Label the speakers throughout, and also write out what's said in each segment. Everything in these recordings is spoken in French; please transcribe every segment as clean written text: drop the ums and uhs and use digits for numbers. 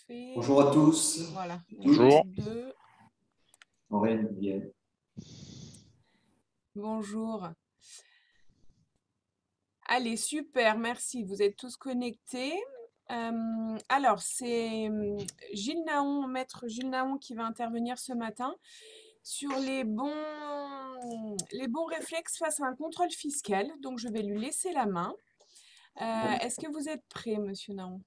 Speaker 1: fait...
Speaker 2: Bonjour à tous.
Speaker 1: Voilà.
Speaker 3: Bonjour.
Speaker 1: Deux.
Speaker 2: Aurélie, bien.
Speaker 1: Bonjour. Allez, super, merci. Vous êtes tous connectés. Alors, c'est Gilles Naon, maître Gilles Naon qui va intervenir ce matin sur les bons réflexes face à un contrôle fiscal. Donc, je vais lui laisser la main. Est-ce que vous êtes prêt, monsieur Naon?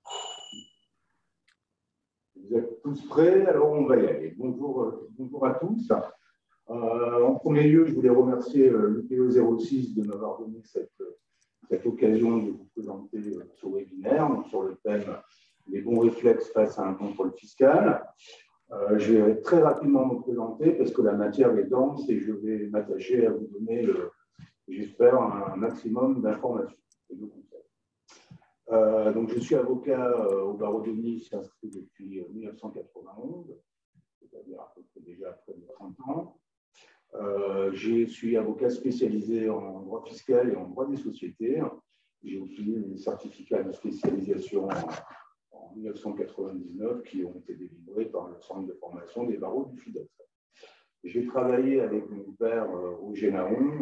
Speaker 4: Vous êtes tous prêts, alors on va y aller. Bonjour à tous. En premier lieu, je voulais remercier l'UPE 06 de m'avoir donné cette occasion de vous présenter ce webinaire sur le thème des bons réflexes face à un contrôle fiscal. Je vais très rapidement me présenter parce que la matière est dense et je vais m'attacher à vous donner, j'espère, un maximum d'informations et de conseils. Donc, je suis avocat au barreau de Nice, inscrit depuis 1991, c'est-à-dire à peu près déjà près de 30 ans. Je suis avocat spécialisé en droit fiscal et en droit des sociétés. J'ai obtenu des certificats de spécialisation en 1999 qui ont été délivrés par le centre de formation des barreaux du Sud-Est. J'ai travaillé avec mon père Roger Naon,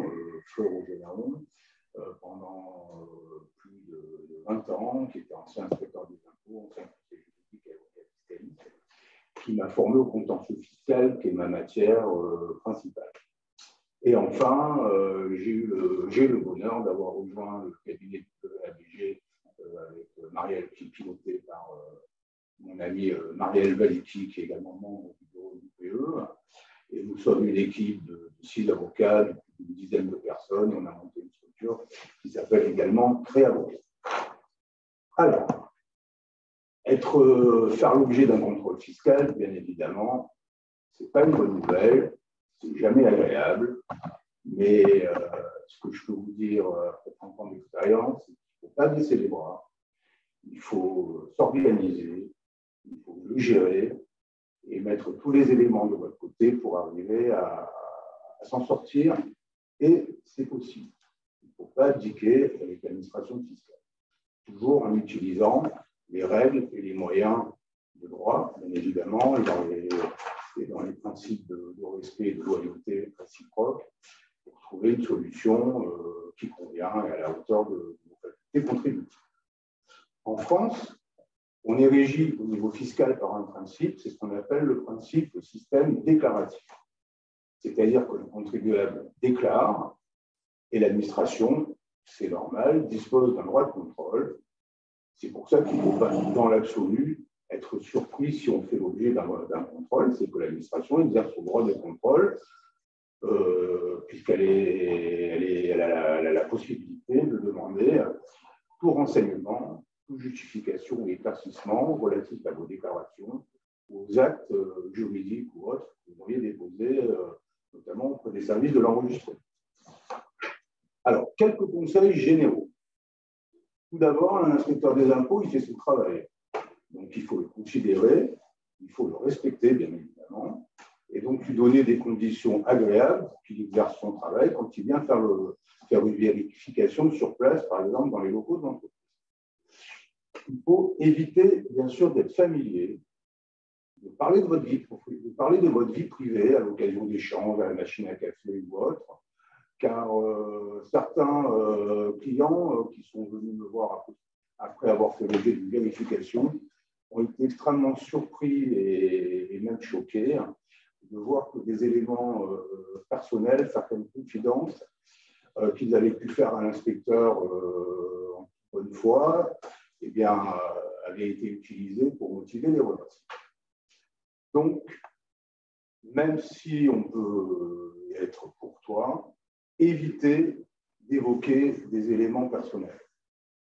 Speaker 4: Fleur Roger Naon, pendant plus de 20 ans, qui était ancien inspecteur des impôts, ancien conseiller juridique et avocat fiscaliste, qui m'a formé au contentieux fiscal, qui est ma matière principale. Et enfin, j'ai eu le bonheur d'avoir rejoint le cabinet de l'ABG avec Marielle, qui est piloté par mon ami Marielle Valicki, qui est également membre du bureau du PE. Et nous sommes une équipe de 6 avocats, d'une dizaine de personnes. On a monté une structure qui s'appelle également Créavocat. Alors, faire l'objet d'un contrôle fiscal, bien évidemment, ce n'est pas une bonne nouvelle, c'est jamais agréable, mais ce que je peux vous dire après 30 ans d'expérience, c'est qu'il ne faut pas baisser les bras, il faut s'organiser, il faut le gérer et mettre tous les éléments de votre côté pour arriver à s'en sortir, et c'est possible. Il ne faut pas abdiquer avec l'administration fiscale, toujours en utilisant les règles et les moyens de droit, bien évidemment, et dans les principes de respect et de loyauté réciproque, pour trouver une solution qui convient et à la hauteur de vos facultés contributives. En France, on est régi au niveau fiscal par un principe, c'est ce qu'on appelle le principe de système déclaratif. C'est-à-dire que le contribuable déclare et l'administration, c'est normal, dispose d'un droit de contrôle. C'est pour ça qu'il ne faut pas, dans l'absolu, être surpris si on fait l'objet d'un contrôle, c'est que l'administration exerce son droit de contrôle puisqu'elle a la possibilité de demander tout renseignement, toute justification ou éclaircissement relatif à vos déclarations, aux actes juridiques ou autres que vous auriez déposés, notamment auprès des services de l'enregistrement. Alors, quelques conseils généraux. Tout d'abord, un inspecteur des impôts, il fait son travail. Donc, il faut le considérer, il faut le respecter, bien évidemment, et donc lui donner des conditions agréables pour qu'il exerce son travail quand il vient faire une vérification sur place, par exemple, dans les locaux de l'entreprise. Il faut éviter, bien sûr, d'être familier, de parler de votre vie privée à l'occasion d'échanges à la machine à café ou autre, car certains clients qui sont venus me voir après avoir fait l'objet d'une vérification ont été extrêmement surpris et même choqués de voir que des éléments personnels, certaines confidences qu'ils avaient pu faire à l'inspecteur en bonne foi, eh bien, avaient été utilisés pour motiver les remerciements. Donc, même si on peut être courtois, évitez d'évoquer des éléments personnels.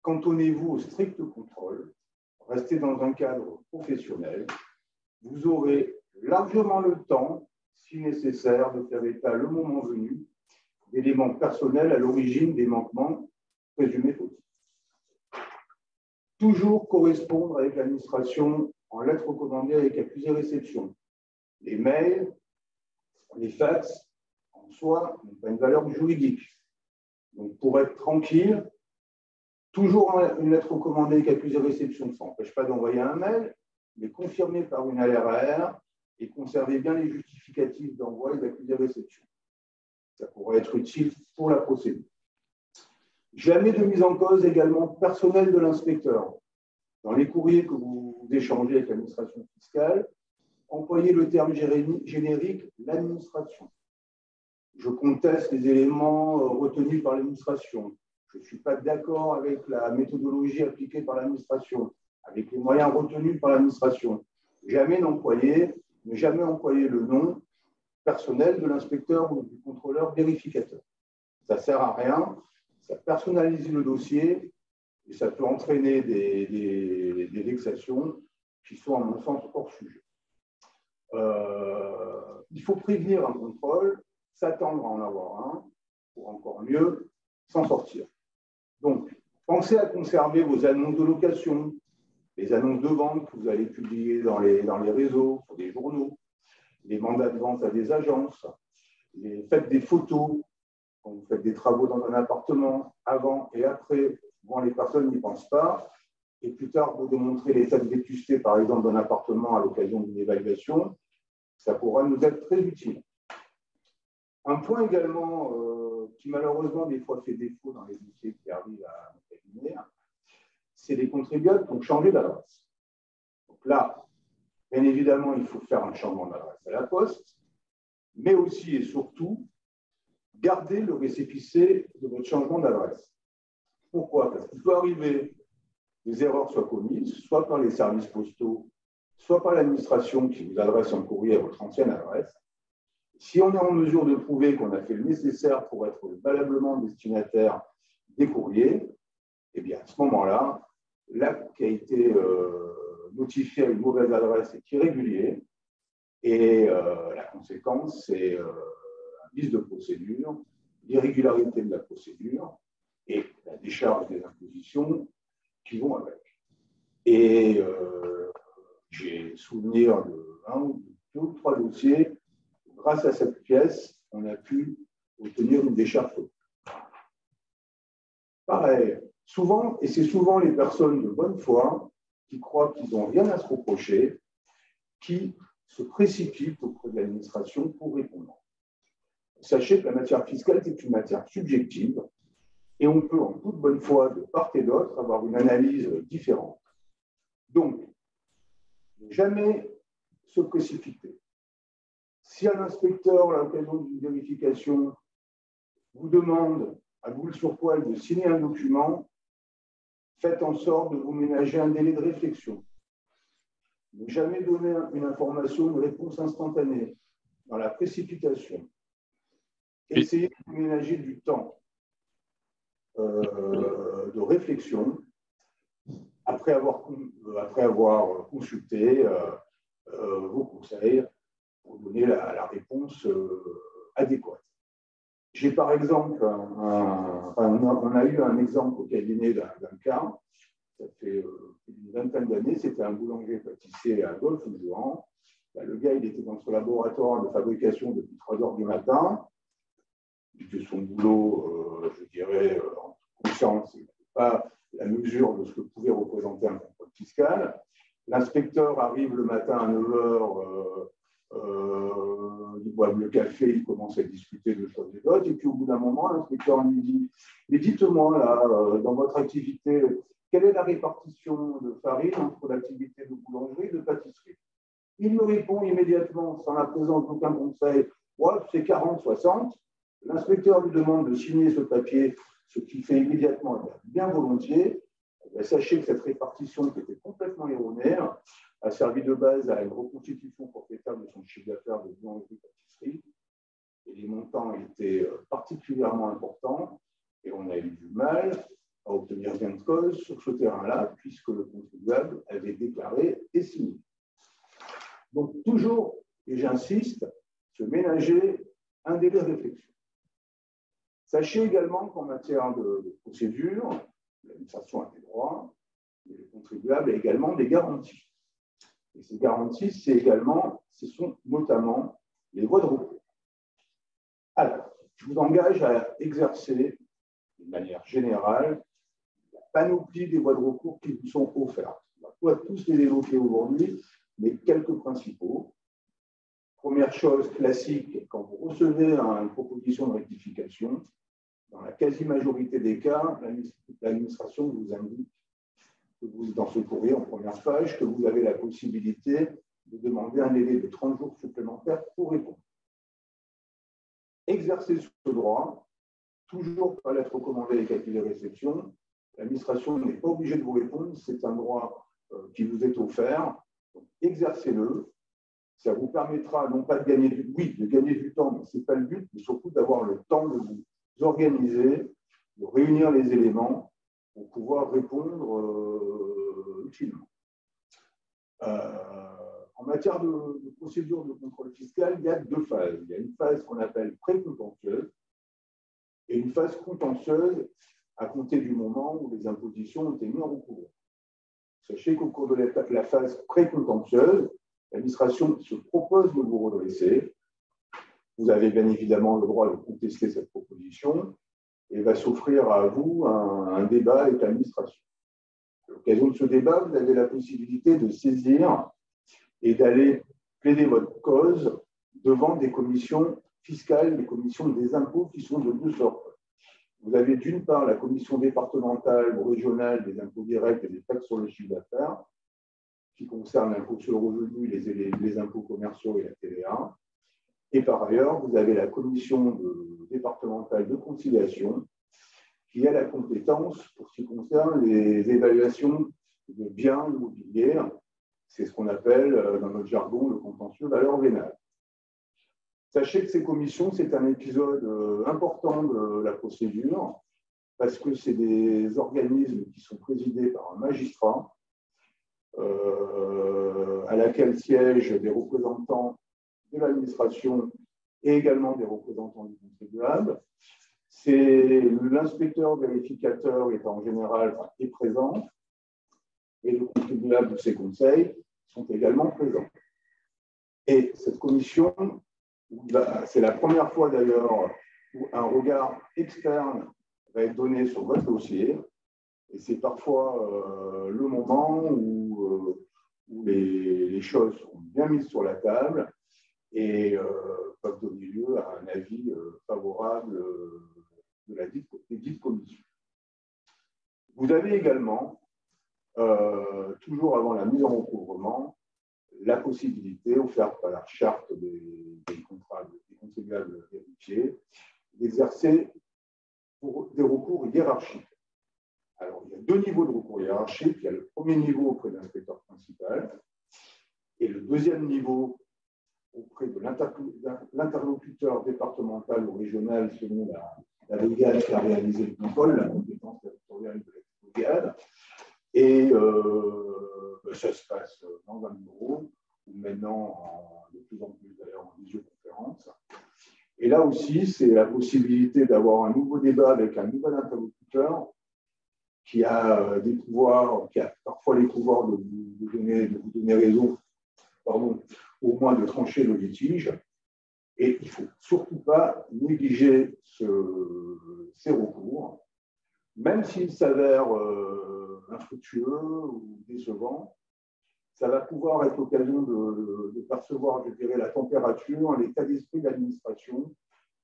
Speaker 4: Cantonnez-vous au strict contrôle, restez dans un cadre professionnel. Vous aurez largement le temps, si nécessaire, de faire état le moment venu d'éléments personnels à l'origine des manquements présumés fautifs. Toujours correspondre avec l'administration en lettres recommandées avec accusé réception. Les mails, les fax, en soi, n'ont pas une valeur juridique. Donc, pour être tranquille, toujours une lettre recommandée avec accusé réception, ça n'empêche pas d'envoyer un mail, mais confirmé par une LRR et conservez bien les justificatifs d'envoi et d'accusé-réception. Ça pourrait être utile pour la procédure. Jamais de mise en cause également personnelle de l'inspecteur. Dans les courriers que vous échangez avec l'administration fiscale, employez le terme générique « l'administration ». Je conteste les éléments retenus par l'administration. Je ne suis pas d'accord avec la méthodologie appliquée par l'administration, avec les moyens retenus par l'administration. Jamais employer le nom personnel de l'inspecteur ou du contrôleur vérificateur. Ça ne sert à rien, ça personnalise le dossier et ça peut entraîner des vexations qui sont, à mon sens, hors sujet. Il faut prévenir un contrôle, s'attendre à en avoir un, ou encore mieux, s'en sortir. Donc, pensez à conserver vos annonces de location, les annonces de vente que vous allez publier dans les réseaux, sur des journaux, les mandats de vente à des agences, faites des photos quand vous faites des travaux dans un appartement, avant et après. Souvent, les personnes n'y pensent pas. Et plus tard, vous démontrez l'état de vétusté, par exemple, d'un appartement à l'occasion d'une évaluation. Ça pourra nous être très utile. Un point également qui, malheureusement, des fois fait défaut dans les dossiers qui arrivent à notre cabinet, c'est les contribuables qui ont changé d'adresse. Donc là, bien évidemment, il faut faire un changement d'adresse à la poste, mais aussi et surtout, garder le récépissé de votre changement d'adresse. Pourquoi? Parce qu'il peut arriver que des erreurs soient commises, soit par les services postaux, soit par l'administration qui vous adresse un courrier à votre ancienne adresse. Si on est en mesure de prouver qu'on a fait le nécessaire pour être valablement destinataire des courriers, eh bien, à ce moment-là, l'acte qui a été notifié à une mauvaise adresse est irrégulier et la conséquence, c'est un vice de procédure, l'irrégularité de la procédure et la décharge des impositions qui vont avec. Et j'ai souvenir de 1 ou 2 ou 3 dossiers. Grâce à cette pièce, on a pu obtenir une décharge. Pareil, souvent, et c'est souvent les personnes de bonne foi qui croient qu'ils n'ont rien à se reprocher, qui se précipitent auprès de l'administration pour répondre. Sachez que la matière fiscale est une matière subjective et on peut, en toute bonne foi, de part et d'autre, avoir une analyse différente. Donc, ne jamais se précipiter. Si un inspecteur, à l'occasion d'une vérification, vous demande à boule sur poil de signer un document, faites en sorte de vous ménager un délai de réflexion. Ne jamais donner une information, une réponse instantanée dans la précipitation. Essayez de vous ménager du temps de réflexion après avoir consulté vos conseils pour donner la réponse adéquate. J'ai par exemple, on a eu un exemple au cabinet d'un cas, ça fait une vingtaine d'années, c'était un boulanger-pâtissier à Golfe-Juan. Le gars, il était dans son laboratoire de fabrication depuis 3 heures du matin. Il faisait son boulot, je dirais, en conscience, il n'avait pas la mesure de ce que pouvait représenter un contrôle fiscal. L'inspecteur arrive le matin à 9 heures, ils boivent le café, ils commencent à discuter de choses et d'autres, et puis au bout d'un moment, l'inspecteur lui dit « Mais dites-moi, là, dans votre activité, quelle est la répartition de farine entre l'activité de boulangerie et de pâtisserie ?» Il me répond immédiatement, sans la présence d'aucun conseil, « Ouais, c'est 40-60 ». L'inspecteur lui demande de signer ce papier, ce qu'il fait immédiatement bien volontiers. Sachez que cette répartition, qui était complètement erronée, a servi de base à une reconstitution forfaitaire de son chiffre d'affaires de boulangerie-pâtisserie. Et les montants étaient particulièrement importants et on a eu du mal à obtenir gain de cause sur ce terrain-là, puisque le contribuable avait déclaré et signé. Donc, toujours, et j'insiste, se ménager un délai de réflexion. Sachez également qu'en matière de procédure, l'administration a des droits, mais le contribuable a également des garanties. Et ces garanties, ce sont notamment les voies de recours. Alors, je vous engage à exercer, de manière générale, la panoplie des voies de recours qui vous sont offertes. On va pas tous les évoquer aujourd'hui, mais quelques principaux. Première chose classique, quand vous recevez une proposition de rectification, dans la quasi-majorité des cas, l'administration vous indique que vous, dans ce courrier en première page, que vous avez la possibilité de demander un délai de 30 jours supplémentaires pour répondre. Exercez ce droit, toujours par lettre recommandée avec accusé de réception. L'administration n'est pas obligée de vous répondre, c'est un droit qui vous est offert. Exercez-le. Ça vous permettra non pas de gagner du temps, mais ce n'est pas le but, mais surtout d'avoir le temps de vous organiser, de réunir les éléments pour pouvoir répondre utilement. En matière de procédure de contrôle fiscal, il y a deux phases. Il y a une phase qu'on appelle pré-contentieuse et une phase contentieuse à compter du moment où les impositions ont été mises en recours. Sachez qu'au cours de la phase pré-contentieuse, l'administration se propose de vous redresser. Vous avez bien évidemment le droit de contester cette proposition et va s'offrir à vous un débat avec l'administration. À l'occasion de ce débat, vous avez la possibilité de saisir et d'aller plaider votre cause devant des commissions fiscales, des commissions des impôts qui sont de deux sortes. Vous avez d'une part la commission départementale ou régionale des impôts directs et des taxes sur le chiffre d'affaires, qui concerne l'impôt sur le revenu, les impôts commerciaux et la TVA. Et par ailleurs, vous avez la commission départementale de conciliation, qui a la compétence pour ce qui concerne les évaluations de biens immobiliers. C'est ce qu'on appelle, dans notre jargon, le contentieux valeur vénale. Sachez que ces commissions, c'est un épisode important de la procédure, parce que c'est des organismes qui sont présidés par un magistrat, à laquelle siègent des représentants de l'administration et également des représentants du contribuable. C'est l'inspecteur vérificateur est en général est présent et le contribuable de ses conseils sont également présents. Et cette commission, c'est la première fois d'ailleurs où un regard externe va être donné sur votre dossier. Et c'est parfois le moment où les choses sont bien mises sur la table et peuvent donner lieu à un avis favorable de la dite commission. Vous avez également, toujours avant la mise en recouvrement, la possibilité offerte par la charte des contribuables héritiers d'exercer des recours hiérarchiques. Alors, il y a deux niveaux de recours hiérarchiques. Il y a le premier niveau auprès de l'inspecteur principal et le deuxième niveau auprès de l'interlocuteur départemental ou régional selon la brigade qui a réalisé le contrôle, la compétence territoriale de la brigade. Et ça se passe dans un bureau, ou maintenant de plus en plus d'ailleurs en visioconférence. Et là aussi, c'est la possibilité d'avoir un nouveau débat avec un nouvel interlocuteur qui a des pouvoirs, qui a parfois les pouvoirs de vous donner raison, au moins de trancher le litige. Et il ne faut surtout pas négliger ces recours, même s'ils s'avèrent infructueux ou décevants. Ça va pouvoir être l'occasion de percevoir, je dirais, la température, l'état d'esprit de l'administration,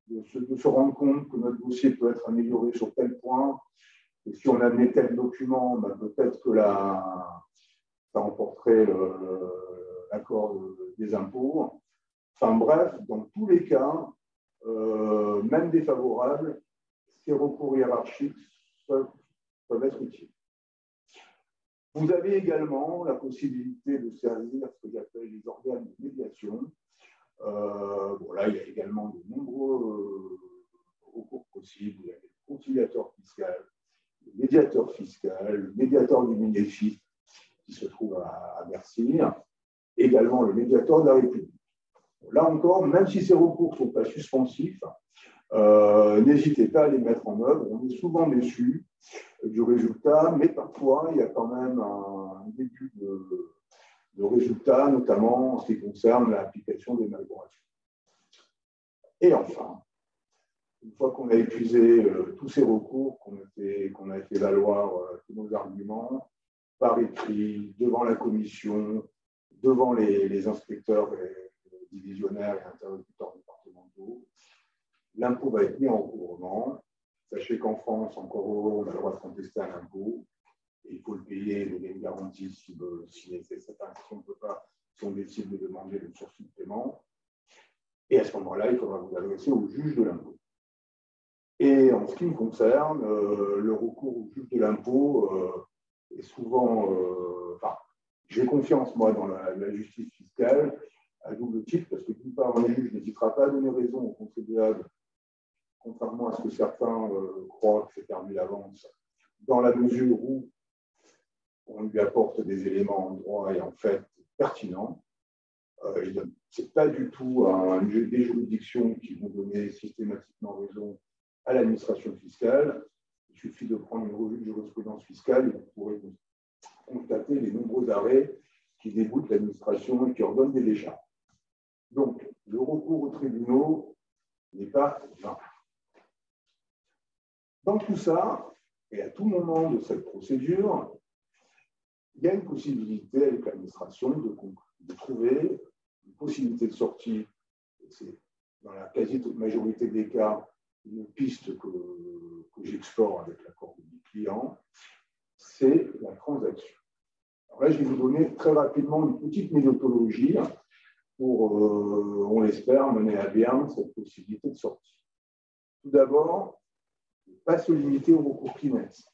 Speaker 4: de se rendre compte que notre dossier peut être amélioré sur tel point. Et si on amenait tel document, ben peut-être que ça emporterait l'accord des impôts. Enfin bref, dans tous les cas, même défavorables, ces recours hiérarchiques peuvent être utiles. Vous avez également la possibilité de servir ce que j'appelle les organes de médiation. Là, il y a également de nombreux recours possibles. Il y a le conciliateur fiscal, le médiateur fiscal, le médiateur du bénéfice qui se trouve à Bercy, également le médiateur de la République. Là encore, même si ces recours ne sont pas suspensifs, n'hésitez pas à les mettre en œuvre. On est souvent déçus du résultat, mais parfois il y a quand même un début de résultat, notamment en ce qui concerne l'application des majorations. Et enfin, une fois qu'on a épuisé tous ces recours, qu'on a fait valoir tous nos arguments, par écrit, devant la commission, devant les inspecteurs divisionnaires et interlocuteurs départementaux. L'impôt va être mis en recouvrement. Sachez qu'en France, encore on a le droit de contester un impôt. Et il faut le payer, donner une garantie si nécessaire. Si on ne peut pas, si on décide de demander le sursis de paiement. Et à ce moment-là, il faudra vous adresser au juge de l'impôt. Et en ce qui me concerne, le recours au juge de l'impôt est souvent. Enfin, j'ai confiance, moi, dans la justice fiscale, à double titre, parce que d'une part, un juge n'hésitera pas à donner raison aux contribuables, contrairement à ce que certains croient que c'est permis d'avance, dans la mesure où on lui apporte des éléments en droit et en fait pertinents. Ce n'est pas du tout des juridictions qui vont donner systématiquement raison à l'administration fiscale. Il suffit de prendre une revue de jurisprudence fiscale et vous pourrez constater les nombreux arrêts qui déboutent l'administration et qui ordonnent des décharges. Donc, le recours aux tribunaux n'est pas vain. Dans tout ça, et à tout moment de cette procédure, il y a une possibilité avec l'administration de trouver une possibilité de sortie. C'est dans la quasi-majorité des cas une piste que j'explore avec l'accord du client, c'est la transaction. Alors là, je vais vous donner très rapidement une petite méthodologie pour, on l'espère, mener à bien cette possibilité de sortie. Tout d'abord, ne pas se limiter au recours Kleenex.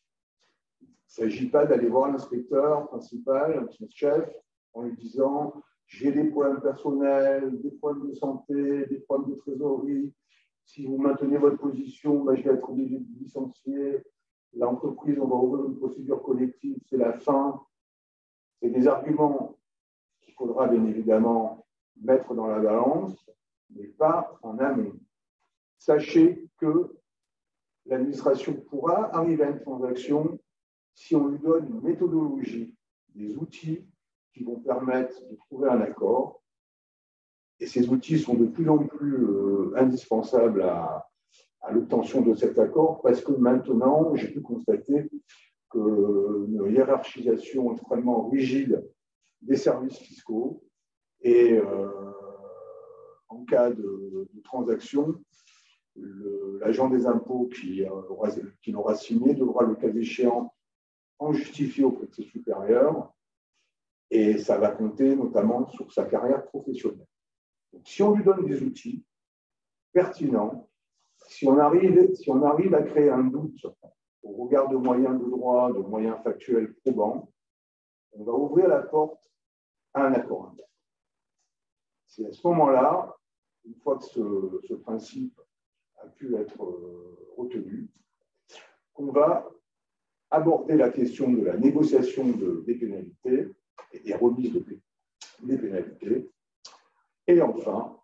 Speaker 4: Il ne s'agit pas d'aller voir l'inspecteur principal, son chef, en lui disant « j'ai des problèmes personnels, des problèmes de santé, des problèmes de trésorerie. Si vous maintenez votre position, je vais être obligé de vous licencier. L'entreprise, on va ouvrir une procédure collective, c'est la fin. » C'est des arguments qu'il faudra bien évidemment mettre dans la balance, mais pas en amont. Sachez que l'administration pourra arriver à une transaction si on lui donne une méthodologie, des outils qui vont permettre de trouver un accord. Et ces outils sont de plus en plus indispensables à l'obtention de cet accord parce que maintenant, j'ai pu constater qu'une hiérarchisation extrêmement rigide des services fiscaux et en cas de transaction, l'agent des impôts qui l'aura signé devra, le cas échéant, en justifier auprès de ses supérieurs et ça va compter notamment sur sa carrière professionnelle. Donc, si on lui donne des outils pertinents, si on arrive à créer un doute au regard de moyens de droit, de moyens factuels probants, on va ouvrir la porte à un accord interne. C'est à ce moment-là, une fois que ce principe a pu être retenu, qu'on va aborder la question de la négociation des pénalités et des remises des pénalités. Et enfin,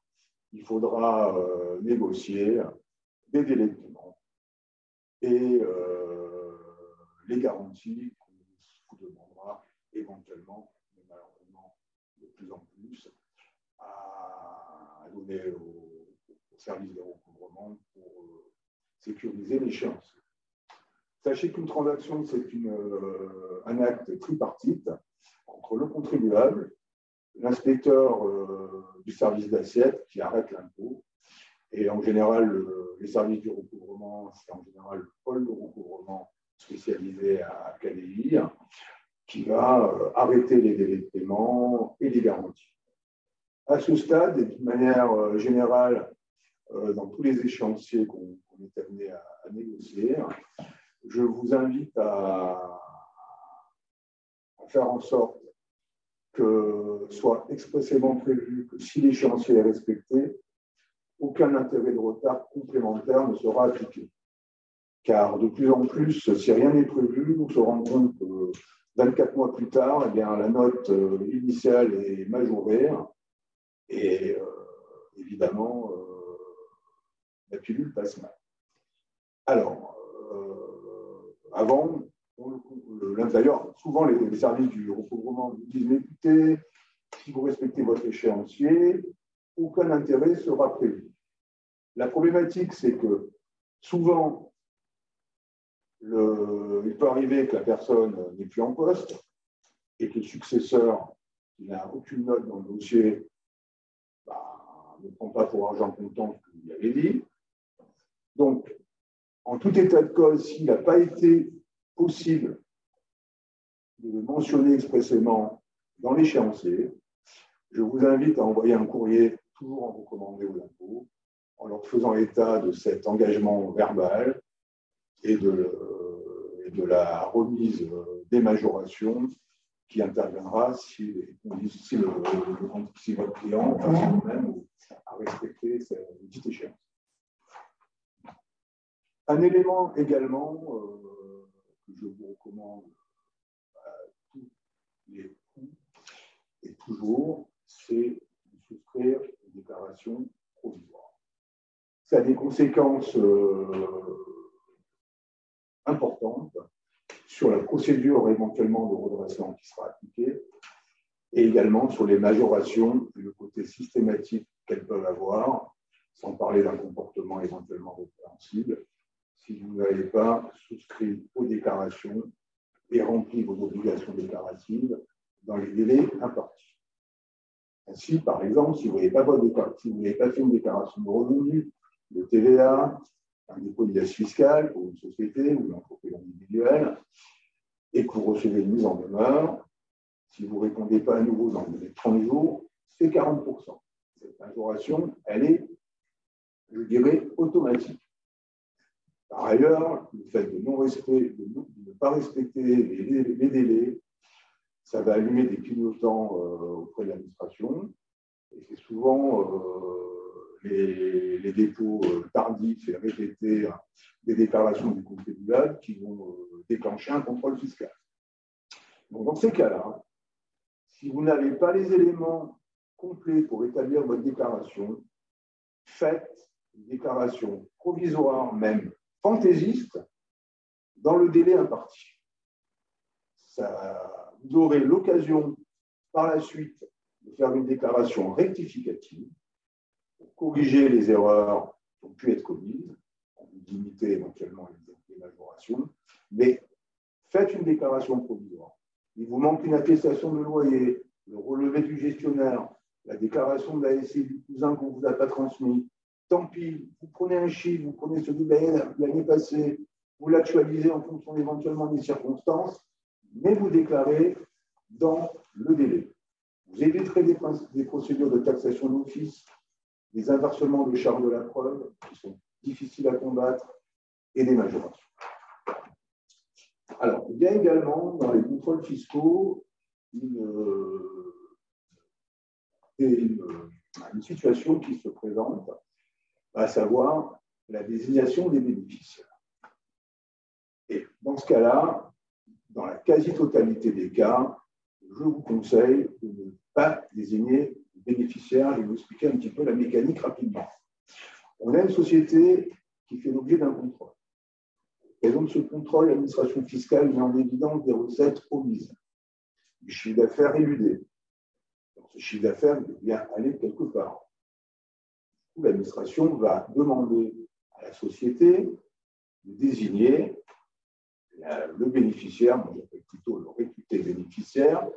Speaker 4: il faudra négocier des délais de paiement et les garanties qu'on vous demandera éventuellement, mais malheureusement de plus en plus, à donner au service de recouvrement pour sécuriser l'échéance. Sachez qu'une transaction, c'est un acte tripartite entre le contribuable, l'inspecteur du service d'assiette qui arrête l'impôt, et en général, les services du recouvrement, c'est en général le pôle de recouvrement spécialisé à CADI, qui va arrêter les délais de paiement et les garanties. À ce stade, et d'une manière générale, dans tous les échéanciers qu'on est amené à négocier, je vous invite à faire en sorte que soit expressément prévu que si l'échéancier est respecté, aucun intérêt de retard complémentaire ne sera appliqué. Car de plus en plus, si rien n'est prévu, on se rend compte que 24 mois plus tard, eh bien, la note initiale est majorée et évidemment, la pilule passe mal. Alors, avant, d'ailleurs, souvent les services du recouvrement vous disent, mais écoutez, si vous respectez votre échéancier, aucun intérêt sera prévu. La problématique, c'est que souvent, il peut arriver que la personne n'est plus en poste, et que le successeur, qui n'a aucune note dans le dossier, ne prend pas pour argent comptant ce que vous lui avez dit. Donc, en tout état de cause, s'il n'a pas été possible de le mentionner expressément dans l'échéancier, je vous invite à envoyer un courrier toujours en recommandé aux impôts, en leur faisant état de cet engagement verbal et de la remise des majorations qui interviendra si votre client face lui-même a respecté cette petite échéance. Un élément également que je vous recommande à tous les coups et toujours, c'est de souscrire une déclaration provisoire. Ça a des conséquences importantes sur la procédure éventuellement de redressement qui sera appliquée et également sur les majorations et le côté systématique qu'elles peuvent avoir, sans parler d'un comportement éventuellement répréhensible, si vous n'avez pas souscrit aux déclarations et rempli vos obligations déclaratives dans les délais impartis. Ainsi, par exemple, si vous n'avez pas fait une déclaration de revenus, de TVA, un dépôt de liasse fiscale pour une société ou une entreprise individuelle, et que vous recevez une mise en demeure, si vous ne répondez pas à nouveau dans les 30 jours, c'est 40%. Cette majoration, elle est, je dirais, automatique. Par ailleurs, le fait de ne pas respecter les délais, ça va allumer des clignotants auprès de l'administration. Et c'est souvent les dépôts tardifs et répétés des déclarations du contribuable qui vont déclencher un contrôle fiscal. Donc, dans ces cas-là, si vous n'avez pas les éléments complets pour établir votre déclaration, faites une déclaration provisoire, même fantaisiste, dans le délai imparti. Vous aurez l'occasion par la suite de faire une déclaration rectificative pour corriger les erreurs qui ont pu être commises, pour limiter éventuellement les majorations, mais faites une déclaration provisoire. Il vous manque une attestation de loyer, le relevé du gestionnaire, la déclaration de la SCI du cousin qu'on ne vous a pas transmis. Tant pis, vous prenez un chiffre, vous prenez celui de l'année passée, vous l'actualisez en fonction éventuellement des circonstances, mais vous déclarez dans le délai. Vous éviterez des procédures de taxation d'office, des inversements de charges de la preuve qui sont difficiles à combattre et des majorations. Alors, il y a également dans les contrôles fiscaux une situation qui se présente, à savoir la désignation des bénéficiaires. Et dans ce cas-là, dans la quasi-totalité des cas, je vous conseille de ne pas désigner de bénéficiaires. Je vais vous expliquer un petit peu la mécanique rapidement. On a une société qui fait l'objet d'un contrôle. Et donc, ce contrôle, l'administration fiscale met en évidence des recettes omises, du chiffre d'affaires éludé. Donc, ce chiffre d'affaires doit bien aller quelque part. L'administration va demander à la société de désigner le bénéficiaire, moi j'appelle plutôt le réputé bénéficiaire,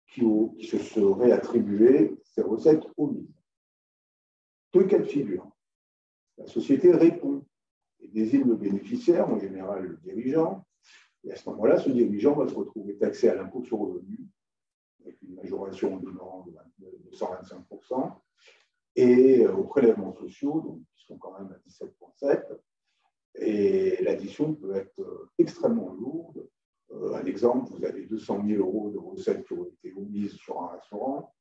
Speaker 4: qui se serait attribué ces recettes omises. Deux cas de figure. La société répond et désigne le bénéficiaire, en général le dirigeant, et à ce moment-là, ce dirigeant va se retrouver taxé à l'impôt sur le revenu, avec une majoration de 125%, et aux prélèvements sociaux, donc, qui sont quand même à 17,7%, et l'addition peut être extrêmement lourde. Un exemple, vous avez 200 000 € de recettes qui ont été omises sur un restaurant,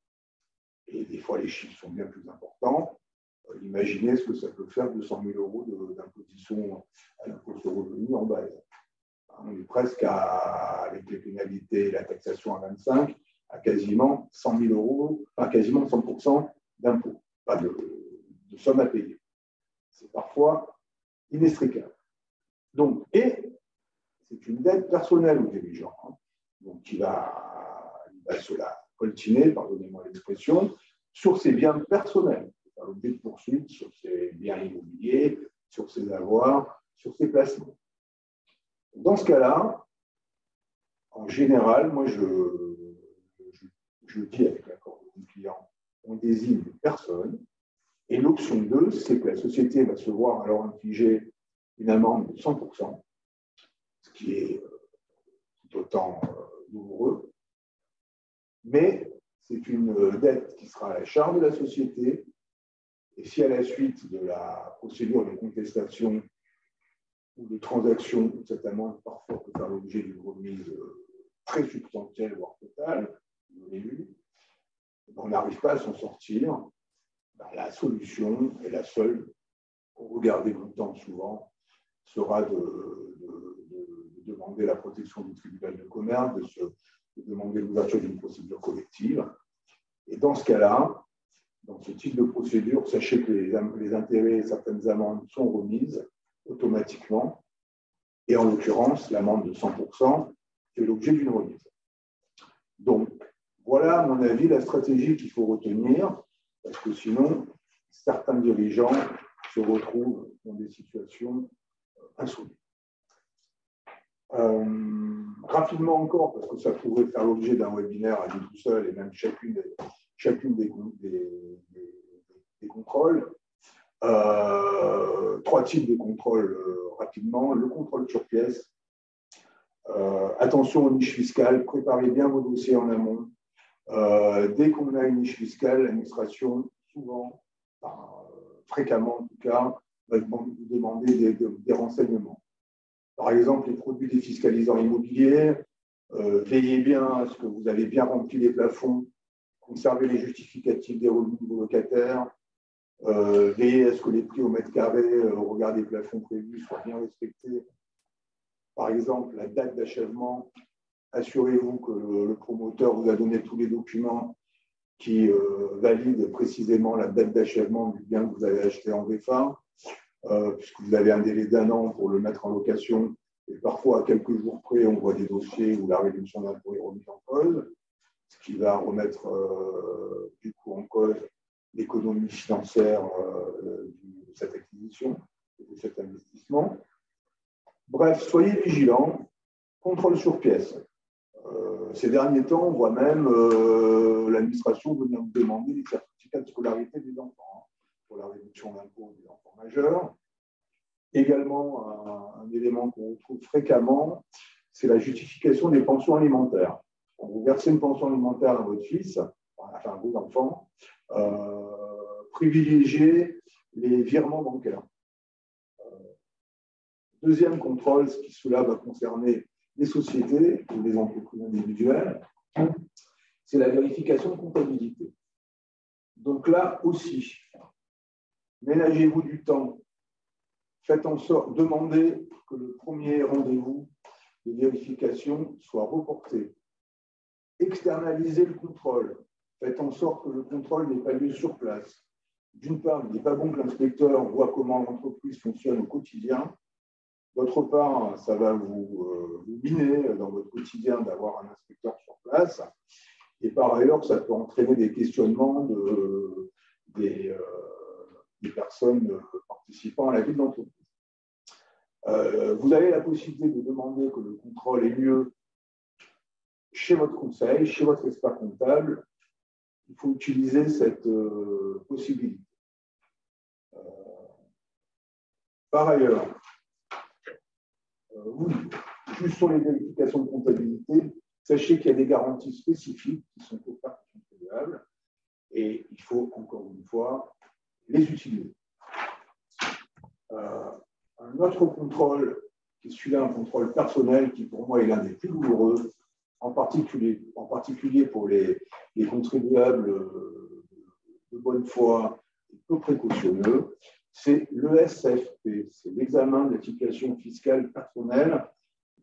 Speaker 4: et des fois les chiffres sont bien plus importants. Imaginez ce que ça peut faire, 200 000 € d'imposition à l'impôt sur le revenu en base. On est presque avec les pénalités et la taxation à 25, à quasiment 100 000 €, enfin quasiment 100% d'impôt, pas de somme à payer. C'est parfois inextricable. Donc, et c'est une dette personnelle au dirigeant. Donc, il va se la coltiner, pardonnez-moi l'expression, sur ses biens personnels. C'est l'objet de poursuite sur ses biens immobiliers, sur ses avoirs, sur ses placements. Dans ce cas-là, En général, moi, je dis avec l'accord de mon client, on désigne une personne. Et l'option 2, c'est que la société va se voir alors infliger une amende de 100%, ce qui est tout autant douloureux. Mais c'est une dette qui sera à la charge de la société. Et si à la suite de la procédure de contestation ou de transaction, cette amende parfois peut faire l'objet d'une remise très substantielle, voire totale, de l'élu, on n'arrive pas à s'en sortir, la solution est la seule, au regard des montants souvent, sera de demander la protection du tribunal de commerce, de demander l'ouverture d'une procédure collective. Et dans ce cas-là, dans ce type de procédure, sachez que les intérêts et certaines amendes sont remises automatiquement. Et en l'occurrence, l'amende de 100% fait l'objet d'une remise. Donc, voilà, à mon avis, la stratégie qu'il faut retenir, parce que sinon, certains dirigeants se retrouvent dans des situations insolubles. Rapidement encore, parce que ça pourrait faire l'objet d'un webinaire à lui tout seul, et même chacune des contrôles. 3 types de contrôles rapidement. Le contrôle sur pièce. Attention aux niches fiscales, préparez bien vos dossiers en amont. Dès qu'on a une niche fiscale, l'administration, souvent, fréquemment en tout cas, va vous demander des renseignements. Par exemple, les produits défiscalisants immobiliers, veillez bien à ce que vous avez bien rempli les plafonds, conservez les justificatifs des revenus de vos locataires, veillez à ce que les prix au mètre carré, au regard des plafonds prévus, soient bien respectés. Par exemple, la date d'achèvement, assurez-vous que le promoteur vous a donné tous les documents qui valident précisément la date d'achèvement du bien que vous avez acheté en VFA, puisque vous avez un délai d'1 an pour le mettre en location. Et parfois, à quelques jours près, on voit des dossiers où la réduction d'impôt est remise en cause, ce qui va remettre du coup en cause l'économie financière de cette acquisition, de cet investissement. Bref, soyez vigilants. Contrôle sur pièce. Ces derniers temps, on voit même l'administration venir nous demander des certificats de scolarité des enfants pour la réduction d'impôt des enfants majeurs. Également, un élément qu'on retrouve fréquemment, c'est la justification des pensions alimentaires. Quand vous versez une pension alimentaire à votre fils, enfin à vos enfants, privilégiez les virements bancaires. Deuxième contrôle, ce qui cela va concerner les sociétés ou les entreprises individuelles, c'est la vérification de comptabilité. Donc là aussi, ménagez-vous du temps, faites en sorte, demandez que le premier rendez-vous de vérification soit reporté. Externalisez le contrôle, faites en sorte que le contrôle n'ait pas lieu sur place. D'une part, il n'est pas bon que l'inspecteur voit comment l'entreprise fonctionne au quotidien. D'autre part, ça va vous miner dans votre quotidien d'avoir un inspecteur sur place. Et par ailleurs, ça peut entraîner des questionnements des personnes participant à la vie de l'entreprise. Vous avez la possibilité de demander que le contrôle ait lieu chez votre conseil, chez votre expert comptable. Il faut utiliser cette possibilité. Par ailleurs, oui, juste sur les vérifications de comptabilité, sachez qu'il y a des garanties spécifiques qui sont offertes aux contribuables et il faut encore une fois les utiliser. Un autre contrôle, qui est celui-là, un contrôle personnel qui pour moi est l'un des plus douloureux, en particulier pour les contribuables de bonne foi et peu précautionneux, c'est l'ESFP, c'est l'examen de la situation fiscale personnelle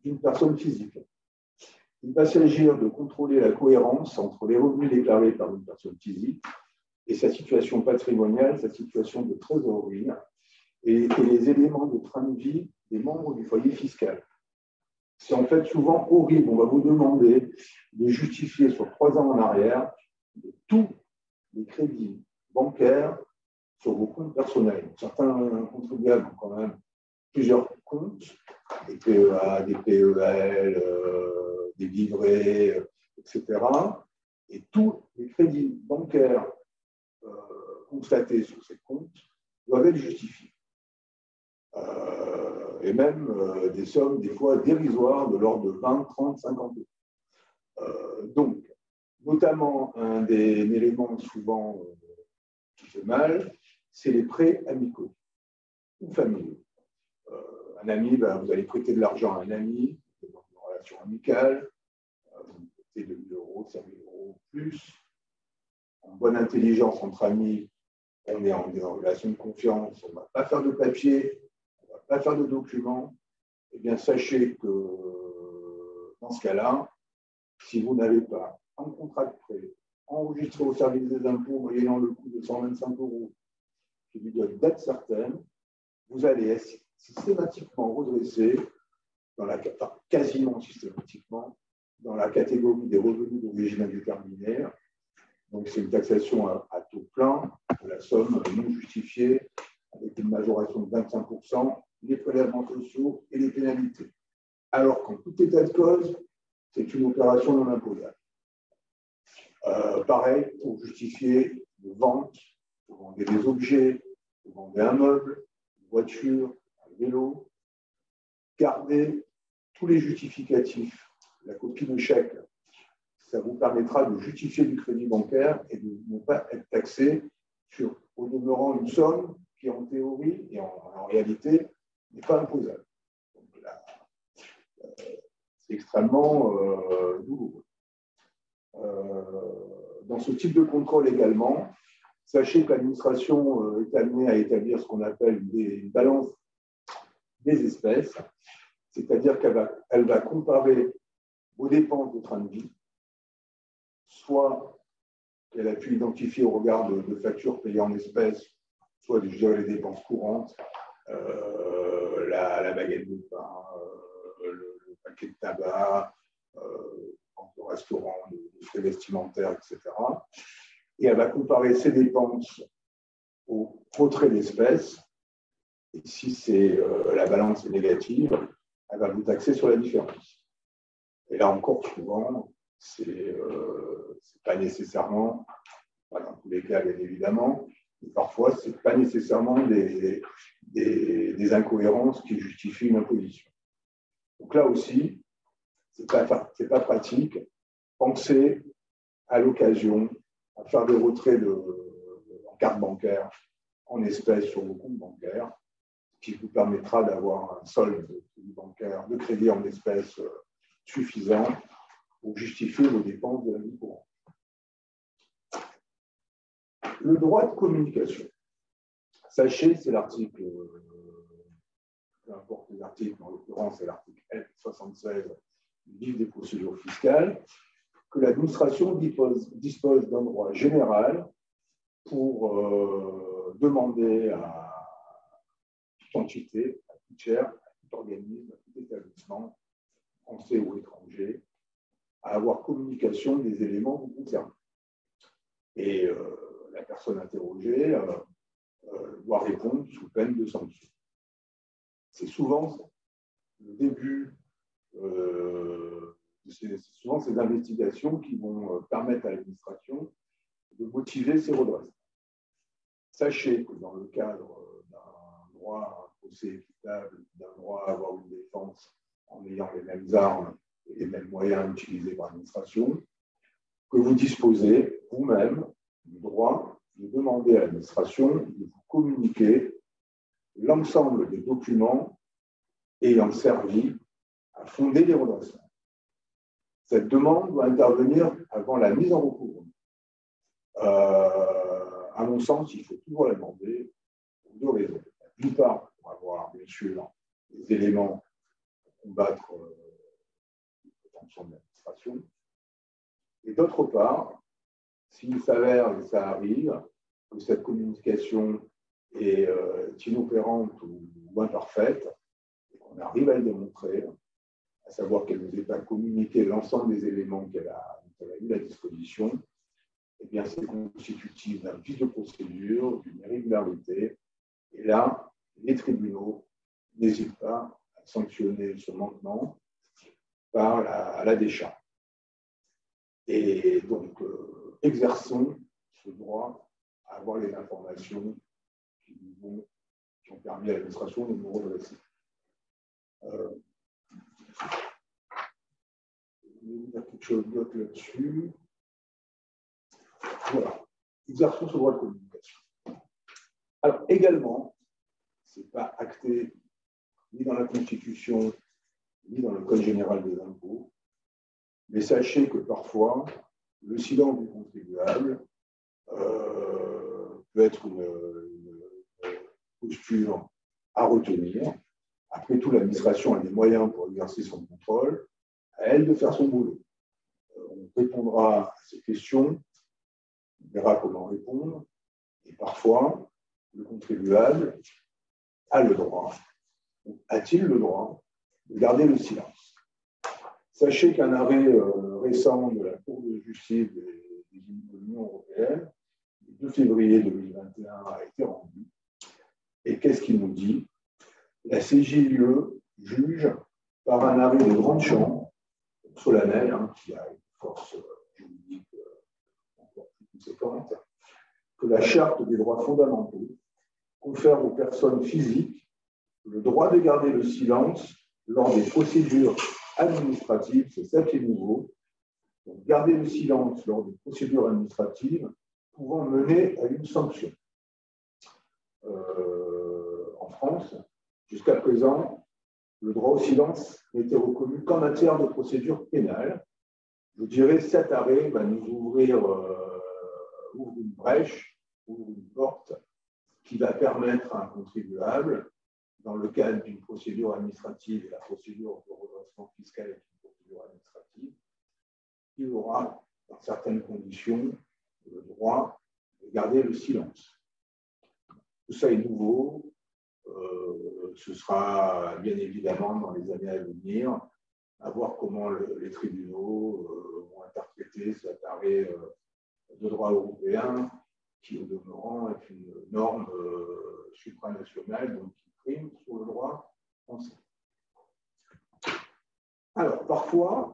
Speaker 4: d'une personne physique. Il va s'agir de contrôler la cohérence entre les revenus déclarés par une personne physique et sa situation patrimoniale, sa situation de trésorerie et les éléments de train de vie des membres du foyer fiscal. C'est en fait souvent horrible. On va vous demander de justifier sur 3 ans en arrière de tous les crédits bancaires sur vos comptes personnels. Certains contribuables ont quand même plusieurs comptes, des PEA, des PEL, des livrets, etc. Et tous les crédits bancaires constatés sur ces comptes doivent être justifiés. Et même des sommes, des fois, dérisoires de l'ordre de 20, 30, 50 euros. Donc, notamment, un élément souvent qui fait mal, c'est les prêts amicaux ou familiaux. Un ami, vous allez prêter de l'argent à un ami, dans une relation amicale, vous prêtez 2 000 euros, 5 000 euros plus. En bonne intelligence entre amis, on est en relation de confiance, on ne va pas faire de papier, on ne va pas faire de documents. Eh bien, sachez que dans ce cas-là, si vous n'avez pas un contrat de prêt enregistré au service des impôts moyennant le coût de 125 euros, qui lui donne date certaine, vous allez être systématiquement redressé, quasiment systématiquement, dans la catégorie des revenus d'origine indéterminée. Donc, c'est une taxation à taux plein de la somme non justifiée, avec une majoration de 25%, les prélèvements sociaux et les pénalités. Alors qu'en tout état de cause, c'est une opération non imposable. Pareil, pour justifier de vente, vous vendez des objets, vous vendez un meuble, une voiture, un vélo, gardez tous les justificatifs, la copie de chèque. Ça vous permettra de justifier du crédit bancaire et de ne pas être taxé sur, au demeurant, une somme qui, en théorie et en réalité, n'est pas imposable. Donc là, c'est extrêmement douloureux. Dans ce type de contrôle également, sachez que l'administration est amenée à établir ce qu'on appelle une balance des espèces, c'est-à-dire qu'elle va comparer vos dépenses de train de vie, soit qu'elle a pu identifier au regard de factures payées en espèces, soit les dépenses courantes, la baguette de pain, le paquet de tabac, le restaurant, les frais vestimentaires, etc. Et elle va comparer ses dépenses au retrait d'espèces. Et si la balance est négative, elle va vous taxer sur la différence. Et là encore, souvent, c'est pas nécessairement, pas dans tous les cas bien évidemment, mais parfois c'est pas nécessairement des incohérences qui justifient une imposition. Donc là aussi, c'est pas pratique. Pensez à l'occasion à faire des retraits en carte bancaire, en espèces sur vos comptes bancaires, qui vous permettra d'avoir un solde bancaire, de crédit en espèces suffisant pour justifier vos dépenses de la vie courante. Le droit de communication. Sachez, c'est l'article, peu importe l'article, en l'occurrence, c'est l'article L76 du livre des procédures fiscales, que l'administration dispose d'un droit général pour demander à toute entité, à toute chaire, à tout organisme, à tout établissement, français ou étranger, à avoir communication des éléments vous concernant. Et la personne interrogée doit répondre sous peine de sanction. C'est souvent le début, c'est souvent ces investigations qui vont permettre à l'administration de motiver ses redressements. Sachez que dans le cadre d'un droit à un procès équitable, d'un droit à avoir une défense en ayant les mêmes armes et les mêmes moyens utilisés par l'administration, que vous disposez vous-même du droit de demander à l'administration de vous communiquer l'ensemble des documents ayant servi à fonder les redressements. Cette demande doit intervenir avant la mise en recours. À mon sens, il faut toujours la demander pour deux raisons. D'une part, pour avoir, bien sûr, les éléments pour combattre les prétentions de l'administration. Et d'autre part, s'il s'avère, et ça arrive, que cette communication est inopérante ou imparfaite, et qu'on arrive à le démontrer, à savoir qu'elle ne nous ait pas communiqué l'ensemble des éléments qu'elle a mis à disposition, eh bien, c'est constitutif d'un vice de procédure, d'une irrégularité. Et là, les tribunaux n'hésitent pas à sanctionner ce manquement par la décharge. Et donc, exerçons ce droit à avoir les informations qui ont permis à l'administration de nous redresser. Je vais vous dire quelque chose d'autre là-dessus. Voilà. Exerçons ce droit de communication. Alors, également, ce n'est pas acté ni dans la Constitution, ni dans le Code général des impôts, mais sachez que parfois, le silence du contribuable peut être une posture à retenir. Après tout, l'administration a des moyens pour exercer son contrôle, à elle de faire son boulot. On répondra à ces questions, on verra comment répondre, et parfois, le contribuable a le droit, ou a-t-il le droit, de garder le silence. Sachez qu'un arrêt récent de la Cour de justice de l'Union européenne, le 2 février 2021, a été rendu. Et qu'est-ce qu'il nous dit? La CJUE juge, par un arrêt de grande chambre, solennel, qui a une force juridique encore plus conséquente, que la Charte des droits fondamentaux confère aux personnes physiques le droit de garder le silence lors des procédures administratives, c'est ça qui est nouveau. Donc, garder le silence lors des procédures administratives pouvant mener à une sanction. En France, jusqu'à présent, le droit au silence n'était reconnu qu'en matière de procédure pénale. Je dirais cet arrêt va nous ouvrir une brèche, ouvre une porte qui va permettre à un contribuable, dans le cadre d'une procédure administrative, et la procédure de redressement fiscal est une procédure administrative, il aura, dans certaines conditions, le droit de garder le silence. Tout ça est nouveau. Ce sera bien évidemment dans les années à venir, à voir comment les tribunaux vont interpréter cet arrêt de droit européen, qui au demeurant est une norme supranationale, donc qui prime sur le droit français. Alors, parfois,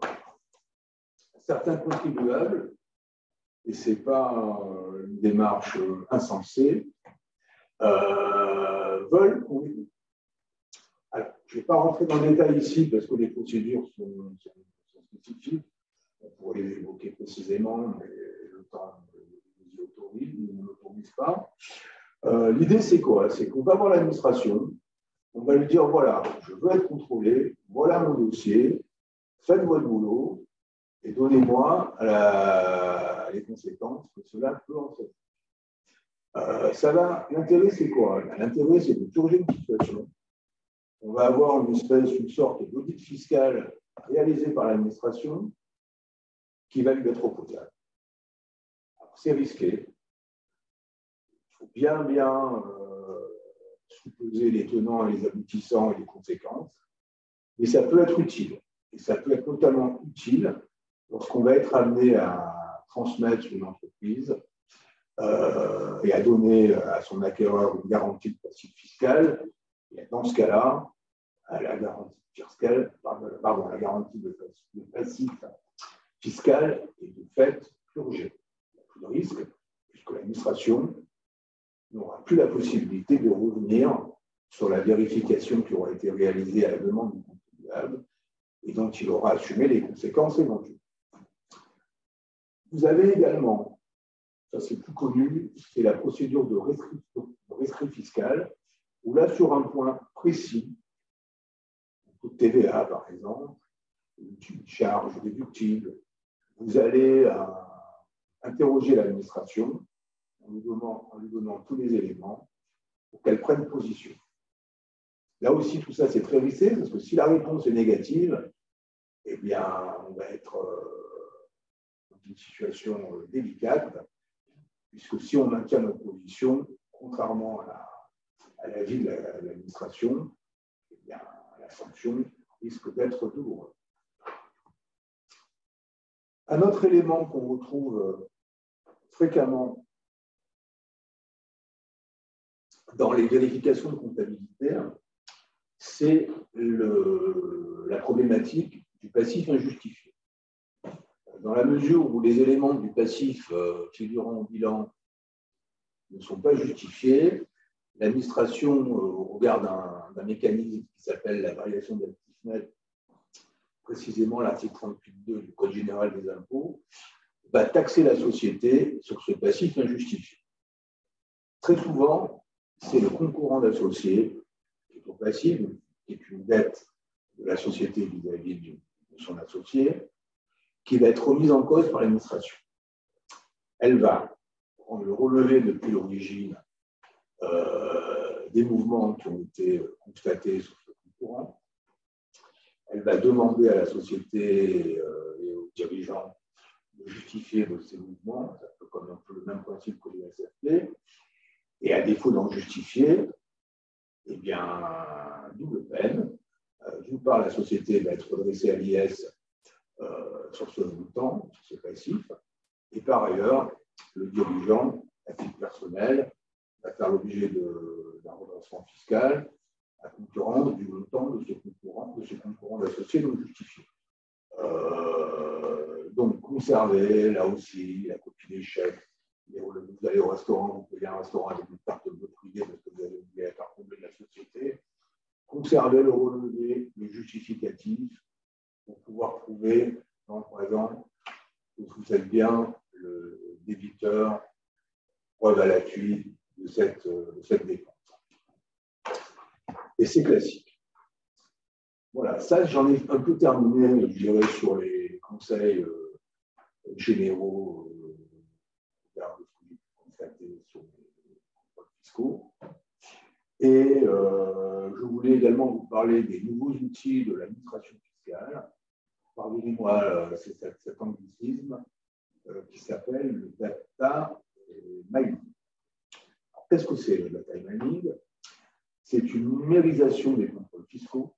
Speaker 4: certains contribuables, et ce n'est pas une démarche insensée, veulent qu'on écoute. Alors, je ne vais pas rentrer dans le détail ici parce que les procédures sont spécifiques. On pourrait les évoquer précisément, mais le temps nous y autorise, nous ne l'autorise pas. L'idée, c'est quoi? C'est qu'on va voir l'administration, on va lui dire voilà, je veux être contrôlé, voilà mon dossier, faites votre boulot et donnez-moi les conséquences que cela peut entraîner. L'intérêt, c'est quoi? L'intérêt, c'est de purger une situation. On va avoir une sorte d'audit fiscal réalisé par l'administration qui va lui être opposable. C'est risqué. Il faut bien sous-peser les tenants et les aboutissants et les conséquences. Mais ça peut être utile. Et ça peut être notamment utile lorsqu'on va être amené à transmettre une entreprise et à donner à son acquéreur une garantie de passif fiscal. Et dans ce cas-là, la garantie fiscale, la garantie de passif fiscal est de fait purgée. Il n'y a plus de risque, puisque l'administration n'aura plus la possibilité de revenir sur la vérification qui aura été réalisée à la demande du contribuable et dont il aura assumé les conséquences éventuelles. Vous avez également, ça c'est plus connu, c'est la procédure de rescrit fiscal, où là, sur un point précis, de TVA par exemple, une charge déductible, vous allez interroger l'administration en lui donnant tous les éléments pour qu'elle prenne position. Là aussi, tout ça, c'est très risqué, parce que si la réponse est négative, eh bien, on va être dans une situation délicate, puisque si on maintient notre position, contrairement à l'avis de l'administration, eh bien, la sanction risque d'être douloureuse. Un autre élément qu'on retrouve fréquemment dans les vérifications de comptabilité, c'est la problématique du passif injustifié. Dans la mesure où les éléments du passif figurant au bilan ne sont pas justifiés, l'administration, au regard d'un mécanisme qui s'appelle la variation d'actifs nets, précisément l'article 38.2 du Code général des impôts, va taxer la société sur ce passif injustifié. Très souvent, c'est le concurrent d'associé qui est au passif, qui est une dette de la société vis-à-vis de son associé, qui va être remise en cause par l'administration. Elle va prendre le relevé depuis l'origine des mouvements qui ont été constatés sur ce concurrent. Elle va demander à la société et aux dirigeants de justifier de ces mouvements, c'est un peu comme un peu le même principe que les SFP, et à défaut d'en justifier, eh bien, double peine. D'une part, la société va être redressée à l'IS sur ce montant, sur ce passif, et par ailleurs, le dirigeant, à titre personnel, va faire l'objet d'un redressement fiscal à concurrence du montant de ce concurrent d'associé non justifié. Donc, conserver, là aussi, la copie des chèques. Vous allez au restaurant, vous payez un restaurant avec une carte bleue privée parce que vous avez oublié la carte bleue de la société. Conserver le relevé, le justificatif, pour pouvoir prouver, dans le présent, que vous êtes bien le débiteur, preuve à l'appui de cette dépense. Et c'est classique. Voilà, ça, j'en ai un peu terminé, je dirais, sur les conseils généraux de ce que j'ai pu constater sur les contrôles fiscaux. Et je voulais également vous parler des nouveaux outils de l'administration fiscale. Pardonnez-moi cet anglicisme qui s'appelle le data mining. Qu'est-ce que c'est le data mining? C'est une numérisation des contrôles fiscaux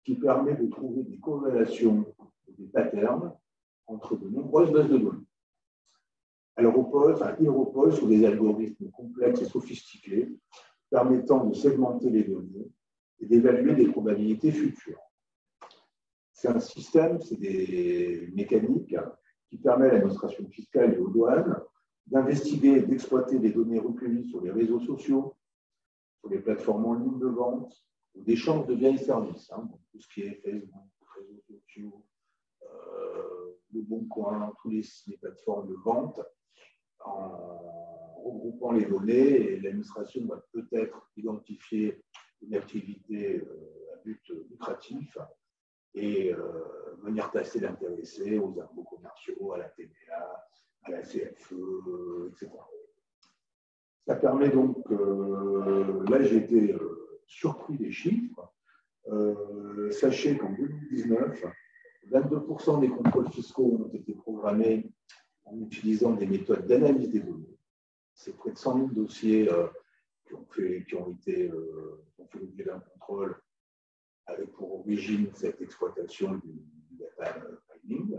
Speaker 4: qui permet de trouver des corrélations, des patterns entre de nombreuses bases de données. Il repose sur des algorithmes complexes et sophistiqués permettant de segmenter les données et d'évaluer des probabilités futures. C'est un système, c'est des mécaniques qui permettent à l'administration fiscale et aux douanes d'investiguer et d'exploiter des données recueillies sur les réseaux sociaux, sur les plateformes en ligne de vente ou d'échange de biens et services, donc tout ce qui est Facebook, réseaux sociaux, le Bon Coin, toutes les plateformes de vente, en regroupant les données, et l'administration va peut-être identifier une activité à but lucratif et venir tasser l'intéressé aux impôts commerciaux, à la TVA, à la CFE, etc. Ça permet donc, là j'ai été surpris des chiffres. Sachez qu'en 2019, 22% des contrôles fiscaux ont été programmés en utilisant des méthodes d'analyse des données. C'est près de 100 000 dossiers qui ont fait l'objet d'un contrôle avec pour origine cette exploitation du data mining.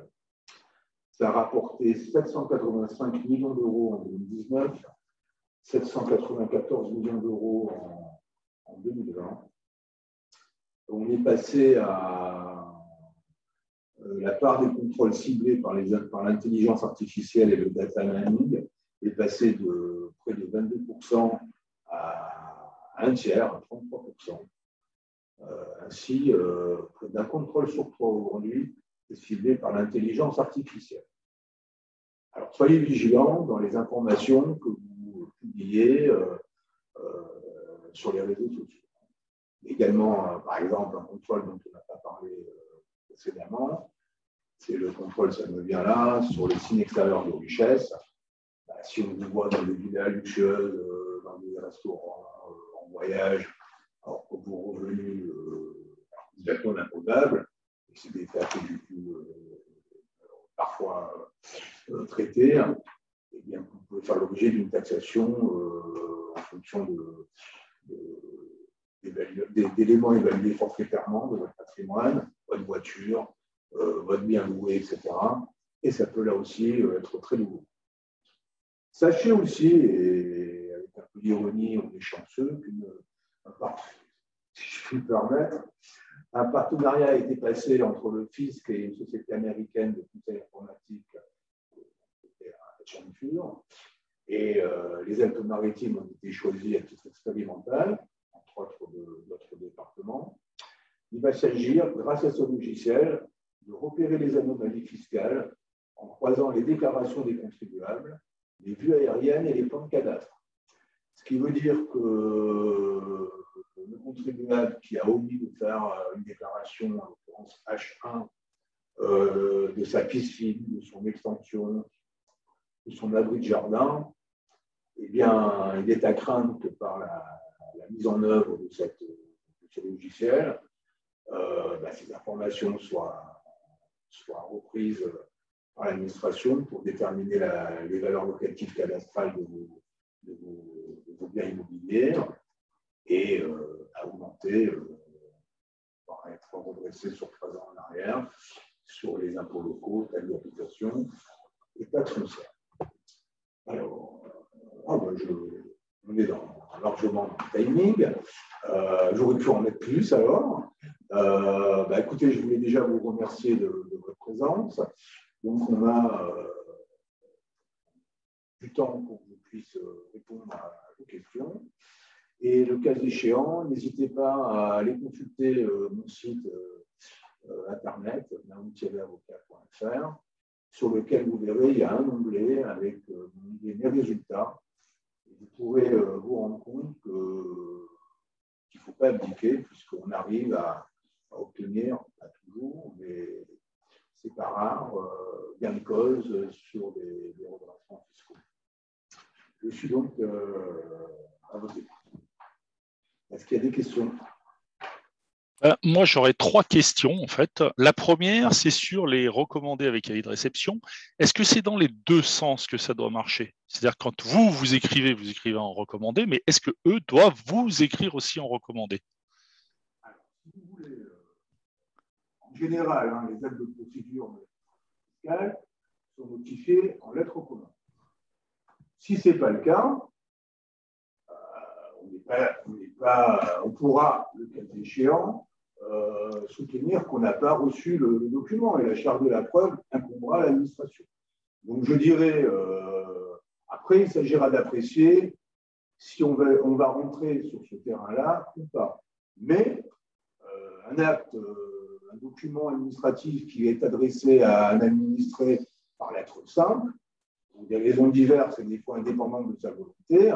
Speaker 4: Ça a rapporté 785 millions d'euros en 2019, 794 millions d'euros en 2020. On est passé à la part des contrôles ciblés par l'intelligence artificielle et le data mining est passé de près de 22% à un tiers, à 33%. Ainsi, près d'un contrôle sur trois aujourd'hui est ciblé par l'intelligence artificielle. Alors, soyez vigilants dans les informations que vous publiez sur les réseaux sociaux. Également, par exemple, un contrôle dont on n'a pas parlé précédemment, c'est le contrôle, ça me vient là, sur les signes extérieurs de richesse. Si on vous voit dans des villas luxueuses, dans des restaurants, en voyage, alors que vos revenus immédiatement imposables, et c'est des faits du coup parfois traités, eh bien, vous pouvez faire l'objet d'une taxation en fonction d'éléments évalués forfaitairement de votre patrimoine, votre voiture, votre bien loué, etc. Et ça peut là aussi être très lourd. Sachez aussi, et avec un peu d'ironie, on est chanceux, si je puis me permettre, Un partenariat a été passé entre le fisc et une société américaine de conseil informatique, Accenture, et les Alpes-Maritimes ont été choisis à titre expérimental, entre autres d'autres départements. Il va s'agir, grâce à ce logiciel, de repérer les anomalies fiscales en croisant les déclarations des contribuables, les vues aériennes et les plans de cadastre. Ce qui veut dire que le contribuable qui a omis de faire une déclaration, en l'occurrence H1, de sa piscine, de son extension, de son abri de jardin, eh bien, il est à craindre que par la mise en œuvre de ce logiciel, ces informations soient reprises par l'administration pour déterminer les valeurs locatives cadastrales de vos biens immobiliers et à augmenter, par être redressé sur 3 ans en arrière, sur les impôts locaux, taxes d'habitation et taxes foncières. Alors, on est largement dans le timing. J'aurais pu en mettre plus alors. Écoutez, je voulais déjà vous remercier de votre présence. Donc, on a du temps pour que je puisse répondre à vos questions. Et le cas échéant, n'hésitez pas à aller consulter mon site internet, naoum-avocat.fr, sur lequel vous verrez, il y a un onglet avec mes résultats. Vous pourrez vous rendre compte qu'il ne faut pas abdiquer, puisqu'on arrive à obtenir, pas toujours, mais c'est pas rare, gain de cause sur des redressements fiscaux. Je suis donc à vos écoutes. Est-ce qu'il y a des questions?
Speaker 3: Moi, j'aurais 3 questions, en fait. La première, c'est sur les recommandés avec avis de réception. Est-ce que c'est dans les 2 sens que ça doit marcher? C'est-à-dire, quand vous écrivez en recommandé, mais est-ce qu'eux doivent vous écrire aussi en recommandé?
Speaker 4: Alors, si vous voulez, en général, les actes de procédure fiscale sont notifiés en lettres recommandées. Si ce n'est pas le cas, on pourra, le cas échéant, soutenir qu'on n'a pas reçu le document et la charge de la preuve incombera à l'administration. Donc, je dirais, après, il s'agira d'apprécier si on va rentrer sur ce terrain-là ou pas. Mais un acte, un document administratif qui est adressé à un administré par lettre simple, pour des raisons diverses et des fois indépendantes de sa volonté,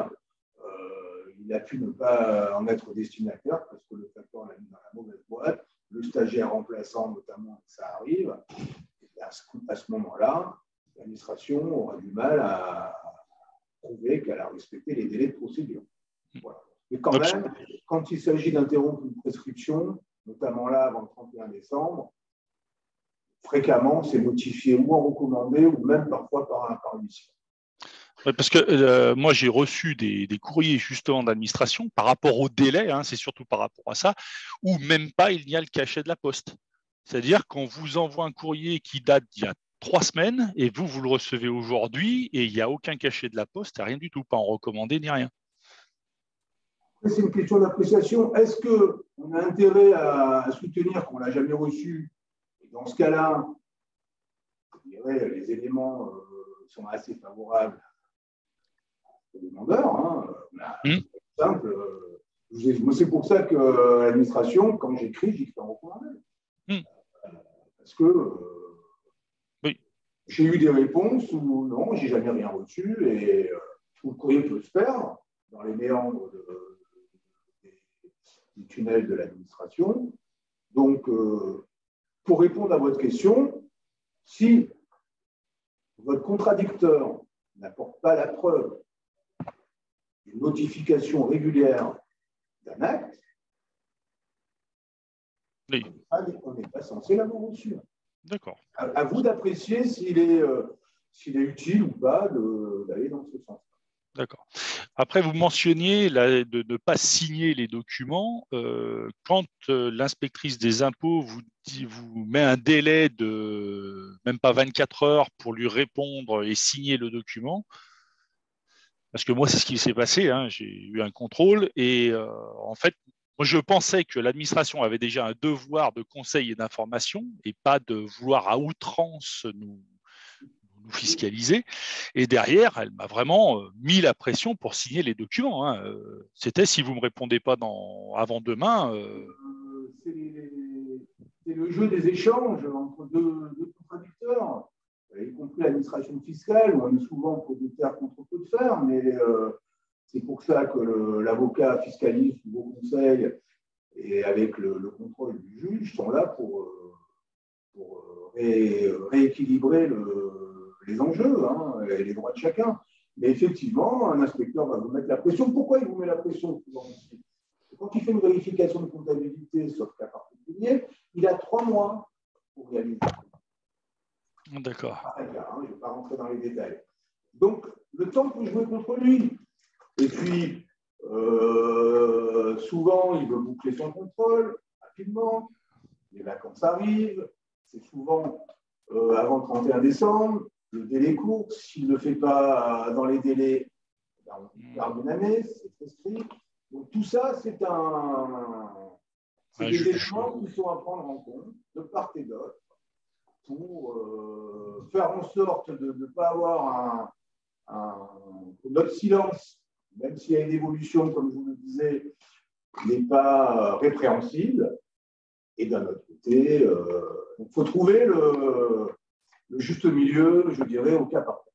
Speaker 4: il a pu ne pas en être destinataire parce que le facteur l'a mis dans la mauvaise boîte, le stagiaire remplaçant notamment, ça arrive. Et à ce moment-là, l'administration aura du mal à prouver qu'elle a respecté les délais de procédure. Voilà. Mais quand même, quand il s'agit d'interrompre une prescription, notamment là avant le 31 décembre, fréquemment, c'est notifié ou en recommandé ou même parfois par mission.
Speaker 3: Ouais, parce que moi, j'ai reçu des courriers justement d'administration par rapport au délai, c'est surtout par rapport à ça, où même pas il y a le cachet de la poste. C'est-à-dire qu'on vous envoie un courrier qui date d'il y a 3 semaines et vous le recevez aujourd'hui et il n'y a aucun cachet de la poste, rien du tout, pas en recommandé ni rien.
Speaker 4: C'est une question d'appréciation. Est-ce qu'on a intérêt à soutenir qu'on ne l'a jamais reçu? Et dans ce cas-là, je dirais les éléments sont assez favorables aux demandeurs. Simple. C'est pour ça que l'administration, quand j'écris en recommandé. Parce que j'ai eu des réponses où non, j'ai jamais rien reçu et où le courrier peut se perdre dans les méandres du tunnel de l'administration. Donc, pour répondre à votre question, si votre contradicteur n'apporte pas la preuve d'une notification régulière d'un acte, on n'est pas censé l'avoir reçu.
Speaker 3: D'accord.
Speaker 4: À vous d'apprécier s'il est utile ou pas d'aller dans ce sens.
Speaker 3: D'accord. Après, vous mentionniez de ne pas signer les documents. Quand l'inspectrice des impôts vous met un délai de même pas 24 heures pour lui répondre et signer le document, parce que moi, c'est ce qui s'est passé. J'ai eu un contrôle et en fait, Moi, je pensais que l'administration avait déjà un devoir de conseil et d'information et pas de vouloir à outrance nous fiscaliser. Et derrière, elle m'a vraiment mis la pression pour signer les documents. Hein. C'était si vous ne me répondez pas avant demain.
Speaker 4: C'est le jeu des échanges entre deux contradicteurs, y compris l'administration fiscale, où on est souvent pour de terre contre peu de fer, mais c'est pour ça que l'avocat fiscaliste ou vos conseils, et avec le contrôle du juge, sont là pour rééquilibrer les enjeux et les droits de chacun. Mais effectivement, un inspecteur va vous mettre la pression. Pourquoi il vous met la pression? Quand il fait une vérification de comptabilité, sauf cas particulier, il a 3 mois pour réaliser.
Speaker 3: D'accord.
Speaker 4: Je ne vais pas rentrer dans les détails. Donc, le temps peut jouer contre lui. Et puis, souvent, il veut boucler son contrôle rapidement. Les vacances arrivent. C'est souvent avant le 31 décembre. Le délai court. S'il ne le fait pas dans les délais, on garde une année. C'est très strict. Donc, tout ça, c'est des éléments qui sont à prendre en compte de part et d'autre pour faire en sorte de ne pas avoir notre silence, même s'il y a une évolution, comme je vous le disais, n'est pas répréhensible. Et d'un autre côté, il faut trouver le juste milieu, je dirais, au cas par cas.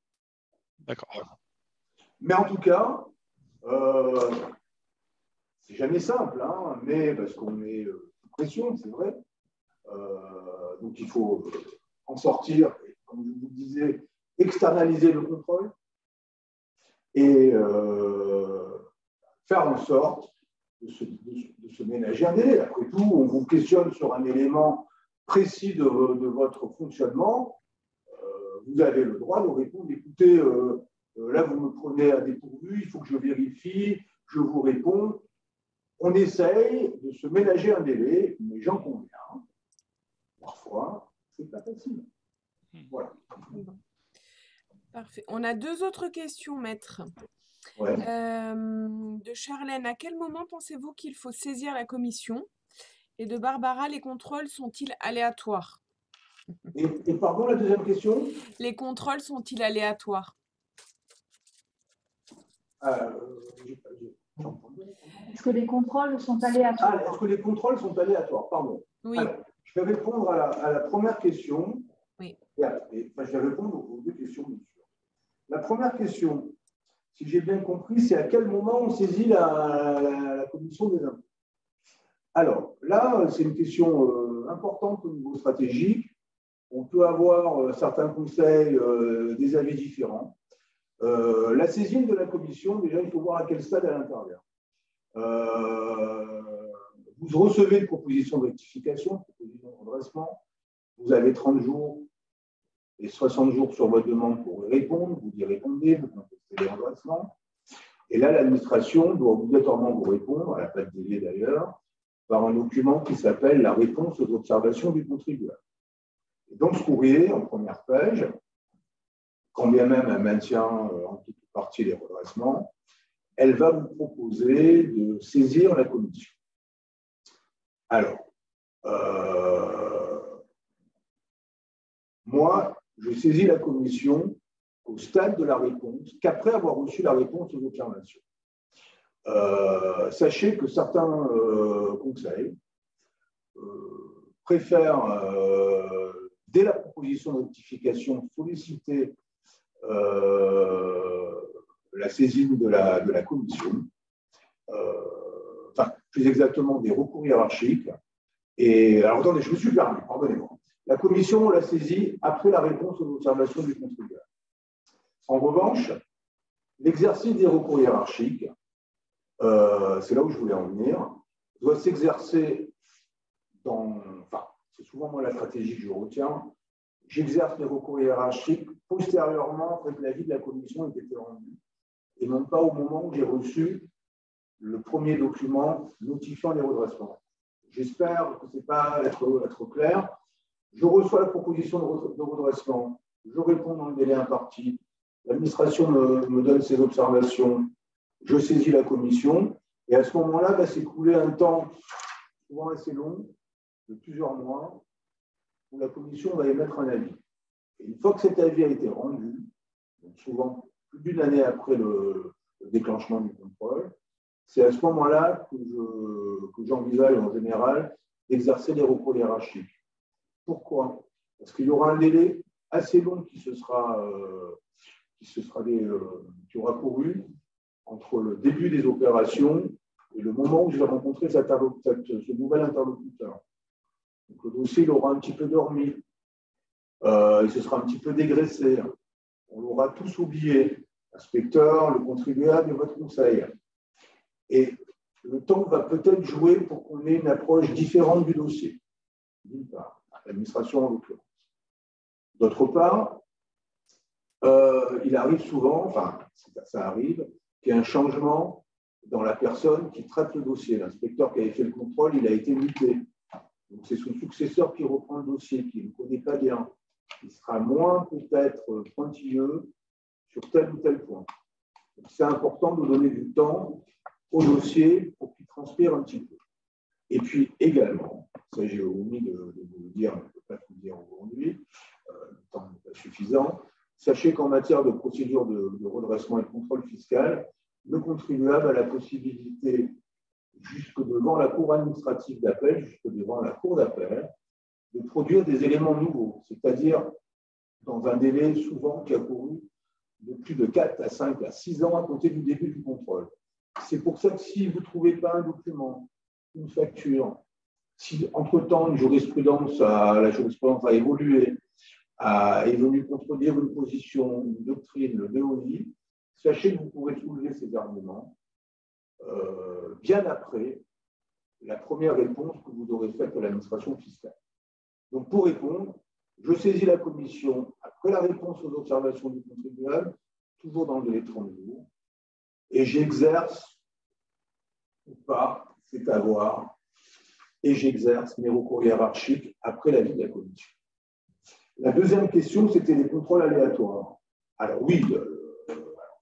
Speaker 3: D'accord.
Speaker 4: Mais en tout cas, c'est jamais simple, mais parce qu'on est sous pression, c'est vrai. Donc il faut en sortir, comme je vous le disais, externaliser le contrôle et faire en sorte de se ménager un délai. Après tout, on vous questionne sur un élément précis de votre fonctionnement. Vous avez le droit de répondre, écoutez, là vous me prenez à dépourvu, il faut que je vérifie, je vous réponds. On essaye de se ménager un délai, mais j'en conviens. Parfois, c'est pas facile. Voilà.
Speaker 1: Parfait. On a 2 autres questions, maître.
Speaker 4: Ouais.
Speaker 1: De Charlène, à quel moment pensez-vous qu'il faut saisir la commission? Et de Barbara, les contrôles sont-ils aléatoires?
Speaker 4: Et pardon, la deuxième question?
Speaker 1: Les contrôles sont-ils aléatoires?
Speaker 5: Est-ce que les contrôles sont aléatoires?
Speaker 4: Est-ce que les contrôles sont aléatoires? Pardon.
Speaker 1: Oui.
Speaker 4: Alors, je vais répondre à la première question.
Speaker 1: Oui.
Speaker 4: Je vais répondre aux 2 questions, bien sûr. La première question, si j'ai bien compris, c'est à quel moment on saisit la commission des impôts. Alors, là, c'est une question importante au niveau stratégique. On peut avoir certains conseils, des avis différents. La saisine de la commission, déjà, il faut voir à quel stade elle intervient. Vous recevez une proposition de rectification, une proposition de redressement. Vous avez 30 jours et 60 jours sur votre demande pour y répondre. Vous y répondez, vous contestez les redressements. Et là, l'administration doit obligatoirement vous répondre, elle n'a pas de délai d'ailleurs, par un document qui s'appelle la réponse aux observations du contribuable. Et dans ce courrier, en première page, quand bien même elle maintient en toute partie les redressements, elle va vous proposer de saisir la commission. Alors, moi, je saisis la commission au stade de la réponse, qu'après avoir reçu la réponse aux observations. Sachez que certains conseils préfèrent, dès la proposition de rectification, solliciter la saisine de la commission, enfin, plus exactement des recours hiérarchiques. Et alors, attendez, je me suis permis, pardonnez-moi. La commission, on la saisit après la réponse aux observations du contribuable. En revanche, l'exercice des recours hiérarchiques, c'est là où je voulais en venir, doit s'exercer enfin, c'est souvent moi la stratégie que je retiens, j'exerce les recours hiérarchiques postérieurement après que l'avis de la commission ait été rendu, et non pas au moment où j'ai reçu le premier document notifiant les redressements. J'espère que ce n'est pas être clair. Je reçois la proposition de redressement, je réponds dans le délai imparti, l'administration me donne ses observations, je saisis la commission, Et à ce moment-là, va s'écouler un temps souvent assez long, de plusieurs mois, où la commission va émettre un avis. Et une fois que cet avis a été rendu, donc souvent plus d'une année après le déclenchement du contrôle, c'est à ce moment-là que j'envisage en général d'exercer les recours hiérarchiques. Pourquoi? Parce qu'il y aura un délai assez long qui aura couru entre le début des opérations et le moment où je vais rencontrer ce nouvel interlocuteur. Donc, le dossier il aura un petit peu dormi, il se sera un petit peu dégraissé, on l'aura tous oublié, l'inspecteur, le contribuable et votre conseil. Et le temps va peut-être jouer pour qu'on ait une approche différente du dossier, d'une part, l'administration en l'occurrence. D'autre part, il arrive souvent, enfin, ça arrive, qu'il y ait un changement dans la personne qui traite le dossier. L'inspecteur qui avait fait le contrôle, il a été muté. Donc, c'est son successeur qui reprend le dossier, qui ne connaît pas bien. Il sera moins peut-être pointilleux sur tel ou tel point. C'est important de donner du temps au dossier pour qu'il transpire un petit peu. Et puis également, ça j'ai omis de vous le dire, mais je ne peux pas tout dire aujourd'hui, le temps n'est pas suffisant, sachez qu'en matière de procédure de redressement et de contrôle fiscal, le contribuable a la possibilité, jusque devant la cour administrative d'appel, jusque devant la cour d'appel, de produire des éléments nouveaux, c'est-à-dire dans un délai souvent qui a couru de plus de 4 à 5 à 6 ans à compter du début du contrôle. C'est pour ça que si vous ne trouvez pas un document, une facture, si entre-temps la jurisprudence a évolué, est venue contredire une position, une doctrine, le DOI, sachez que vous pourrez soulever ces arguments bien après la première réponse que vous aurez faite à l'administration fiscale. Donc, pour répondre, je saisis la commission après la réponse aux observations du contribuable, toujours dans le délai de 30 jours, et j'exerce ou pas, c'est à voir, et j'exerce mes recours hiérarchiques après l'avis de la commission. La deuxième question, c'était les contrôles aléatoires. Alors oui,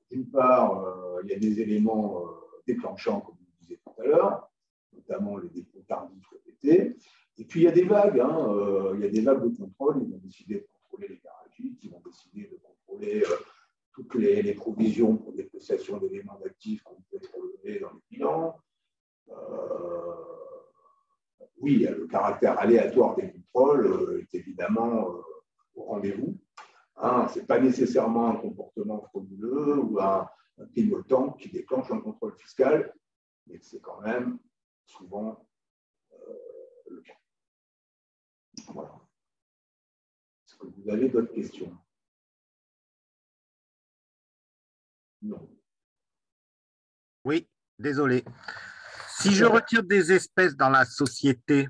Speaker 4: d'une part, il y a des éléments déclenchants, comme je vous disais tout à l'heure, notamment les dépôts tardifs répétés. Et puis, il y a des vagues. Il y a des vagues de contrôle. Ils vont décider de contrôler les garagistes, ils vont décider de contrôler toutes les provisions pour dépréciation d'éléments d'actifs qu'on peut relever dans les bilans. Oui, le caractère aléatoire des contrôles est évidemment au rendez-vous. Ce n'est pas nécessairement un comportement frauduleux ou un clignotant qui déclenche un contrôle fiscal, mais c'est quand même souvent le cas. Voilà. Est-ce que vous avez d'autres questions? Non.
Speaker 6: Oui, désolé. Si je retire des espèces dans la société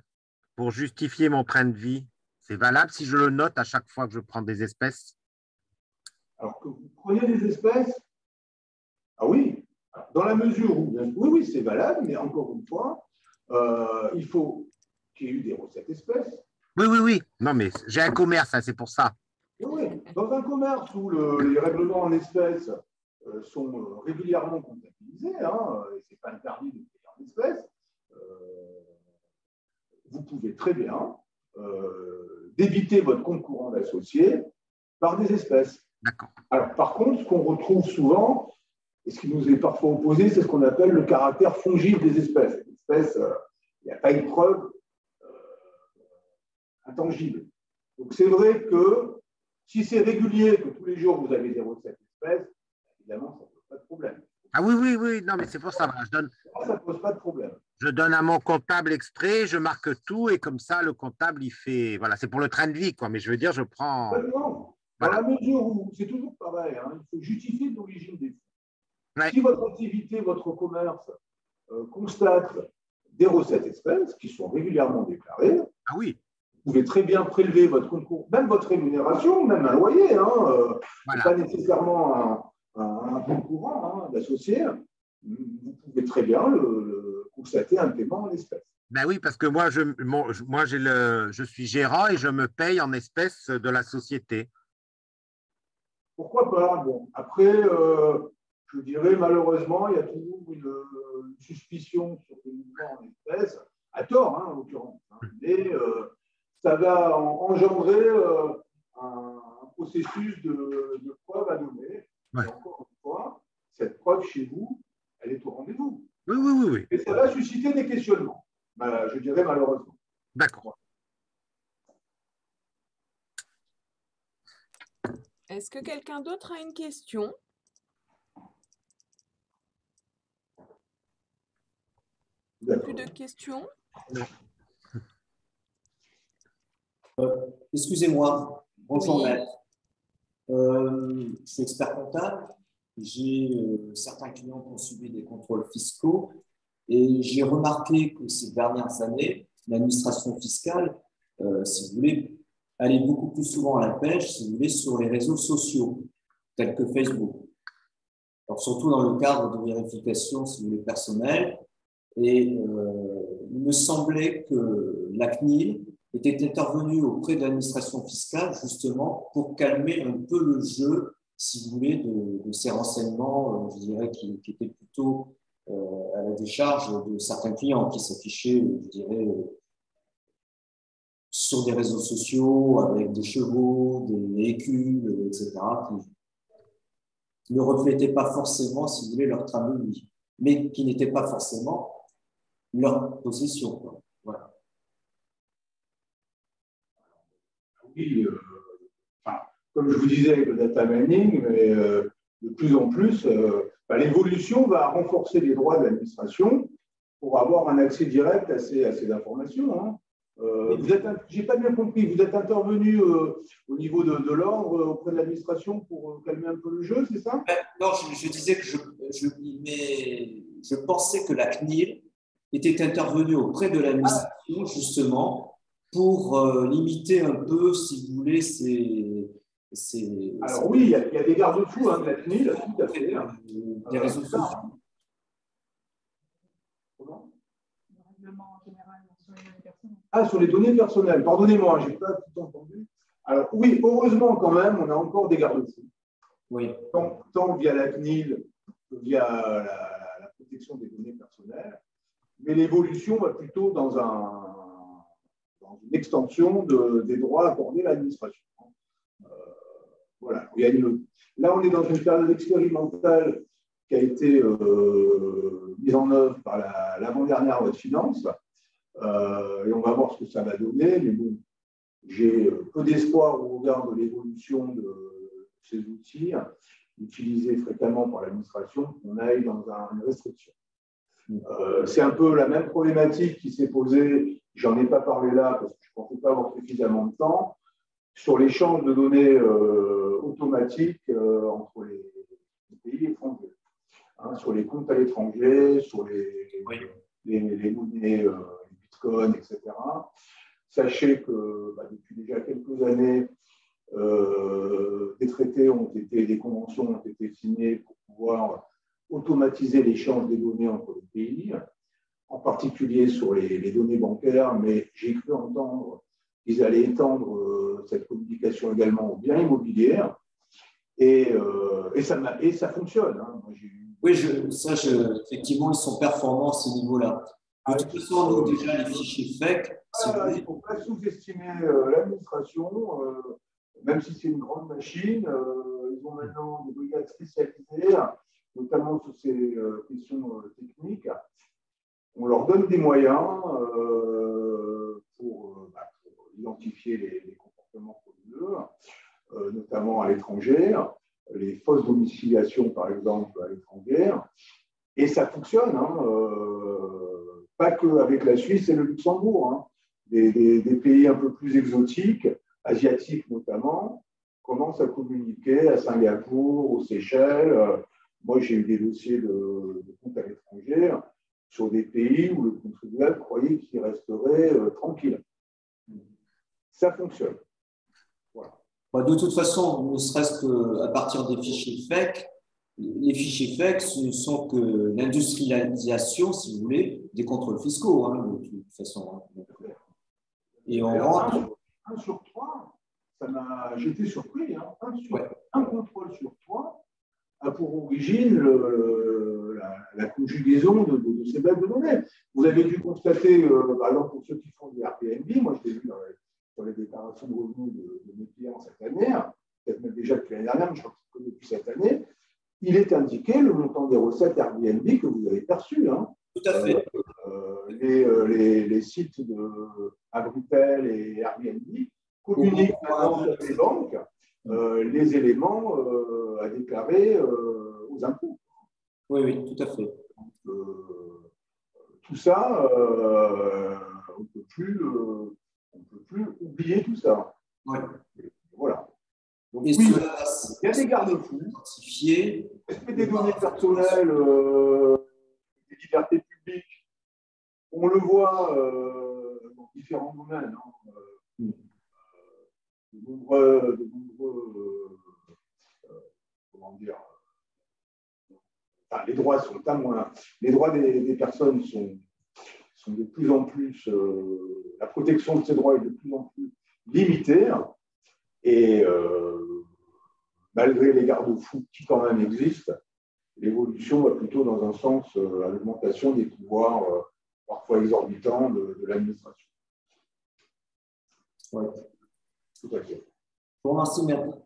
Speaker 6: pour justifier mon train de vie, c'est valable si je le note à chaque fois que je prends des espèces?
Speaker 4: Alors que vous preniez des espèces, ah oui, dans la mesure où, oui, c'est valable, mais encore une fois, il faut qu'il y ait eu des recettes espèces.
Speaker 6: Oui. Non, mais j'ai un commerce, c'est pour ça.
Speaker 4: Oui. Dans un commerce où les règlements en espèces sont régulièrement comptabilisés, et ce n'est pas interdit de payer en espèces, vous pouvez très bien débiter votre compte courant d'associé par des espèces.
Speaker 6: D'accord.
Speaker 4: Alors, par contre, ce qu'on retrouve souvent, et ce qui nous est parfois opposé, c'est ce qu'on appelle le caractère fongible des espèces. Les espèces, il n'y a pas une preuve intangible. Donc, c'est vrai que si c'est régulier, que tous les jours vous avez des recettes espèces, évidemment, ça ne pose pas de problème.
Speaker 6: Ah oui, non, mais c'est pour ça. Ça
Speaker 4: ne pose pas de problème.
Speaker 6: Je donne à mon comptable extrait, je marque tout, et comme ça, le comptable, il fait. Voilà, c'est pour le train de vie, quoi. Mais je veux dire, je prends.
Speaker 4: Dans la mesure où, c'est toujours pareil, il faut justifier l'origine des fonds.
Speaker 6: Ouais.
Speaker 4: Si votre activité, votre commerce constate des recettes espèces qui sont régulièrement déclarées,
Speaker 6: ah oui.
Speaker 4: Vous pouvez très bien prélever votre concours, même votre rémunération, même un loyer,
Speaker 6: voilà.
Speaker 4: Pas nécessairement un bon courant d'associé. Vous pouvez très bien constater un paiement en espèces.
Speaker 6: Ben oui, parce que moi, je suis gérant et je me paye en espèces de la société.
Speaker 4: Pourquoi pas? Bon, après, je dirais malheureusement, il y a toujours une suspicion sur des mouvements en espèces, à tort en l'occurrence, mais ça va engendrer un processus de preuve à donner.
Speaker 6: Ouais.
Speaker 4: Et encore une fois, cette preuve chez vous, elle est au rendez-vous.
Speaker 6: Oui.
Speaker 4: Et ça va susciter des questionnements, je dirais malheureusement.
Speaker 6: D'accord.
Speaker 1: Est-ce que quelqu'un d'autre a une question? Plus de questions?
Speaker 2: Excusez-moi, bonjour
Speaker 1: Oui.
Speaker 2: maître. Je suis expert comptable. J'ai certains clients qui ont subi des contrôles fiscaux et j'ai remarqué que ces dernières années, l'administration fiscale, si vous voulez, allait beaucoup plus souvent à la pêche, si vous voulez, sur les réseaux sociaux, tels que Facebook. Alors, surtout dans le cadre de vérification, si vous voulez, personnelle. Et il me semblait que la CNIL était intervenue auprès de l'administration fiscale justement pour calmer un peu le jeu, si vous voulez, de ces renseignements, je dirais, qui étaient plutôt à la décharge de certains clients qui s'affichaient, je dirais, sur des réseaux sociaux avec des chevaux, des véhicules, etc., qui ne reflétaient pas forcément, si vous voulez, leur train de vie, mais qui n'étaient pas forcément leur possession, quoi. Voilà.
Speaker 4: Oui, comme je vous disais avec le data mining, mais de plus en plus, l'évolution va renforcer les droits de l'administration pour avoir un accès direct à ces informations. J'ai pas bien compris, vous êtes intervenu au niveau de l'ordre auprès de l'administration pour calmer un peu le jeu, c'est ça?
Speaker 2: Non, je disais que je pensais que la CNIL était intervenue auprès de l'administration justement pour limiter un peu, si vous voulez,
Speaker 4: Alors oui, il y a des garde-fous de la CNIL, tout à fait.
Speaker 2: Des réseaux sociaux.
Speaker 4: Comment?
Speaker 5: Le règlement général sur les données personnelles.
Speaker 4: Ah, sur les données personnelles. Pardonnez-moi, je n'ai pas tout entendu. Alors oui, heureusement quand même, on a encore des garde-fous.
Speaker 2: Oui.
Speaker 4: Tant via la CNIL que via la protection des données personnelles. Mais l'évolution va plutôt dans une extension des droits accordés à l'administration. Voilà. Là, on est dans une période expérimentale qui a été mise en œuvre par l'avant-dernière loi de finances. Et on va voir ce que ça va donner. Mais bon, j'ai peu d'espoir au regard de l'évolution de ces outils utilisés fréquemment par l'administration qu'on aille dans une restriction. C'est un peu la même problématique qui s'est posée, j'en ai pas parlé là parce que je ne pensais pas avoir suffisamment de temps, sur l'échange de données automatiques entre les pays étrangers, sur les comptes à l'étranger, sur les monnaies, les bitcoins, etc. Sachez que depuis déjà quelques années, des conventions ont été signées pour pouvoir automatiser l'échange des données entre les pays, en particulier sur les données bancaires, mais j'ai cru entendre qu'ils allaient étendre cette communication également aux biens immobiliers, et ça fonctionne. Moi,
Speaker 2: oui, effectivement, ils sont performants à ce niveau-là. De toute façon, nous, déjà, les fichiers FEC,
Speaker 4: il ne faut pas sous-estimer l'administration, même si c'est une grande machine, ils ont maintenant des brigades spécialisées, notamment sur ces questions techniques. On leur donne des moyens pour identifier les comportements frauduleux, notamment à l'étranger, les fausses domiciliations, par exemple, à l'étranger. Et ça fonctionne, pas qu'avec la Suisse et le Luxembourg. Des pays un peu plus exotiques, asiatiques notamment, commencent à communiquer à Singapour, aux Seychelles. Moi, j'ai eu des dossiers de comptes à l'étranger sur des pays où le contribuable croyait qu'il resterait tranquille. Ça fonctionne. Voilà.
Speaker 2: De toute façon, ne serait-ce qu'à partir des fichiers FEC, les fichiers FEC, ce ne sont que l'industrialisation, si vous voulez, des contrôles fiscaux, de toute façon. Et on rentre.
Speaker 4: 1 sur 3, j'étais surpris, un contrôle sur 3 a pour origine la conjugaison de ces bases de données. Vous avez dû constater, par exemple, pour ceux qui font du Airbnb, moi je l'ai vu sur les déclarations de revenus de mes clients cette année, peut-être même déjà depuis l'année dernière, mais je crois que depuis cette année, il est indiqué le montant des recettes Airbnb que vous avez perçues. Hein.
Speaker 2: Tout à fait.
Speaker 4: Les sites de Abritel et Airbnb communiquent maintenant à les banques les éléments à déclarer aux impôts.
Speaker 2: Oui, oui, tout à fait.
Speaker 4: Tout ça, on ne peut plus oublier tout ça.
Speaker 2: Ouais.
Speaker 4: Voilà. Donc,
Speaker 2: et
Speaker 4: oui,
Speaker 2: cela,
Speaker 4: il y a des garde-fous.
Speaker 2: Identifiés.
Speaker 4: Respect des données personnelles, des libertés publiques. On le voit dans différents domaines. Hein. De nombreux comment dire, enfin, les droits sont à moins. Les droits des personnes sont de plus en plus. La protection de ces droits est de plus en plus limitée. Et malgré les garde-fous qui quand même existent, l'évolution va plutôt dans un sens à l'augmentation des pouvoirs parfois exorbitants de l'administration.
Speaker 2: Ouais.
Speaker 4: Tout à fait.
Speaker 2: Je vous remercie, Maître.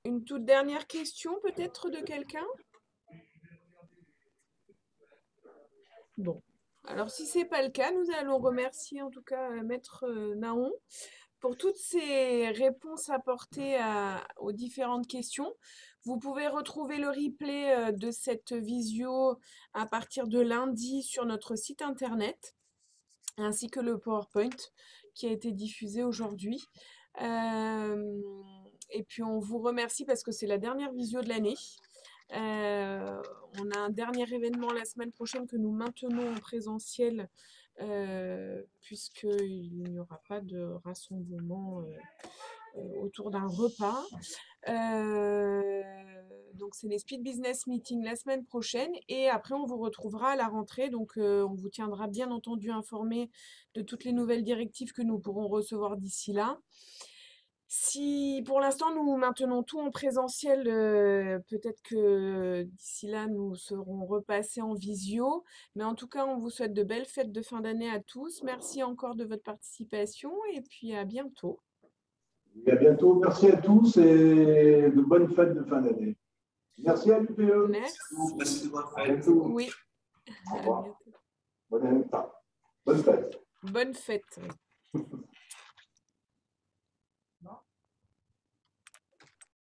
Speaker 1: Une toute dernière question peut-être de quelqu'un? Bon. Alors, si ce n'est pas le cas, nous allons remercier en tout cas Maître Naon pour toutes ces réponses apportées aux différentes questions. Vous pouvez retrouver le replay de cette visio à partir de lundi sur notre site internet, ainsi que le PowerPoint qui a été diffusé aujourd'hui. Et puis on vous remercie parce que c'est la dernière visio de l'année. On a un dernier événement la semaine prochaine que nous maintenons en présentiel puisqu'il n'y aura pas de rassemblement autour d'un repas. Donc c'est les Speed Business Meetings la semaine prochaine et après on vous retrouvera à la rentrée. Donc on vous tiendra bien entendu informé de toutes les nouvelles directives que nous pourrons recevoir d'ici là. Si pour l'instant nous maintenons tout en présentiel, peut-être que d'ici là nous serons repassés en visio. Mais en tout cas, on vous souhaite de belles fêtes de fin d'année à tous. Merci encore de votre participation et puis à bientôt.
Speaker 4: Et à bientôt. Merci à tous et de bonnes fêtes de fin d'année. Merci à l'UPE.
Speaker 1: Merci.
Speaker 2: Merci de bonnes
Speaker 4: À
Speaker 2: fêtes.
Speaker 4: bientôt.
Speaker 1: Oui.
Speaker 4: Au
Speaker 1: À
Speaker 4: revoir.
Speaker 1: bientôt.
Speaker 4: Bonne fête.
Speaker 1: Bonne fête. Oui.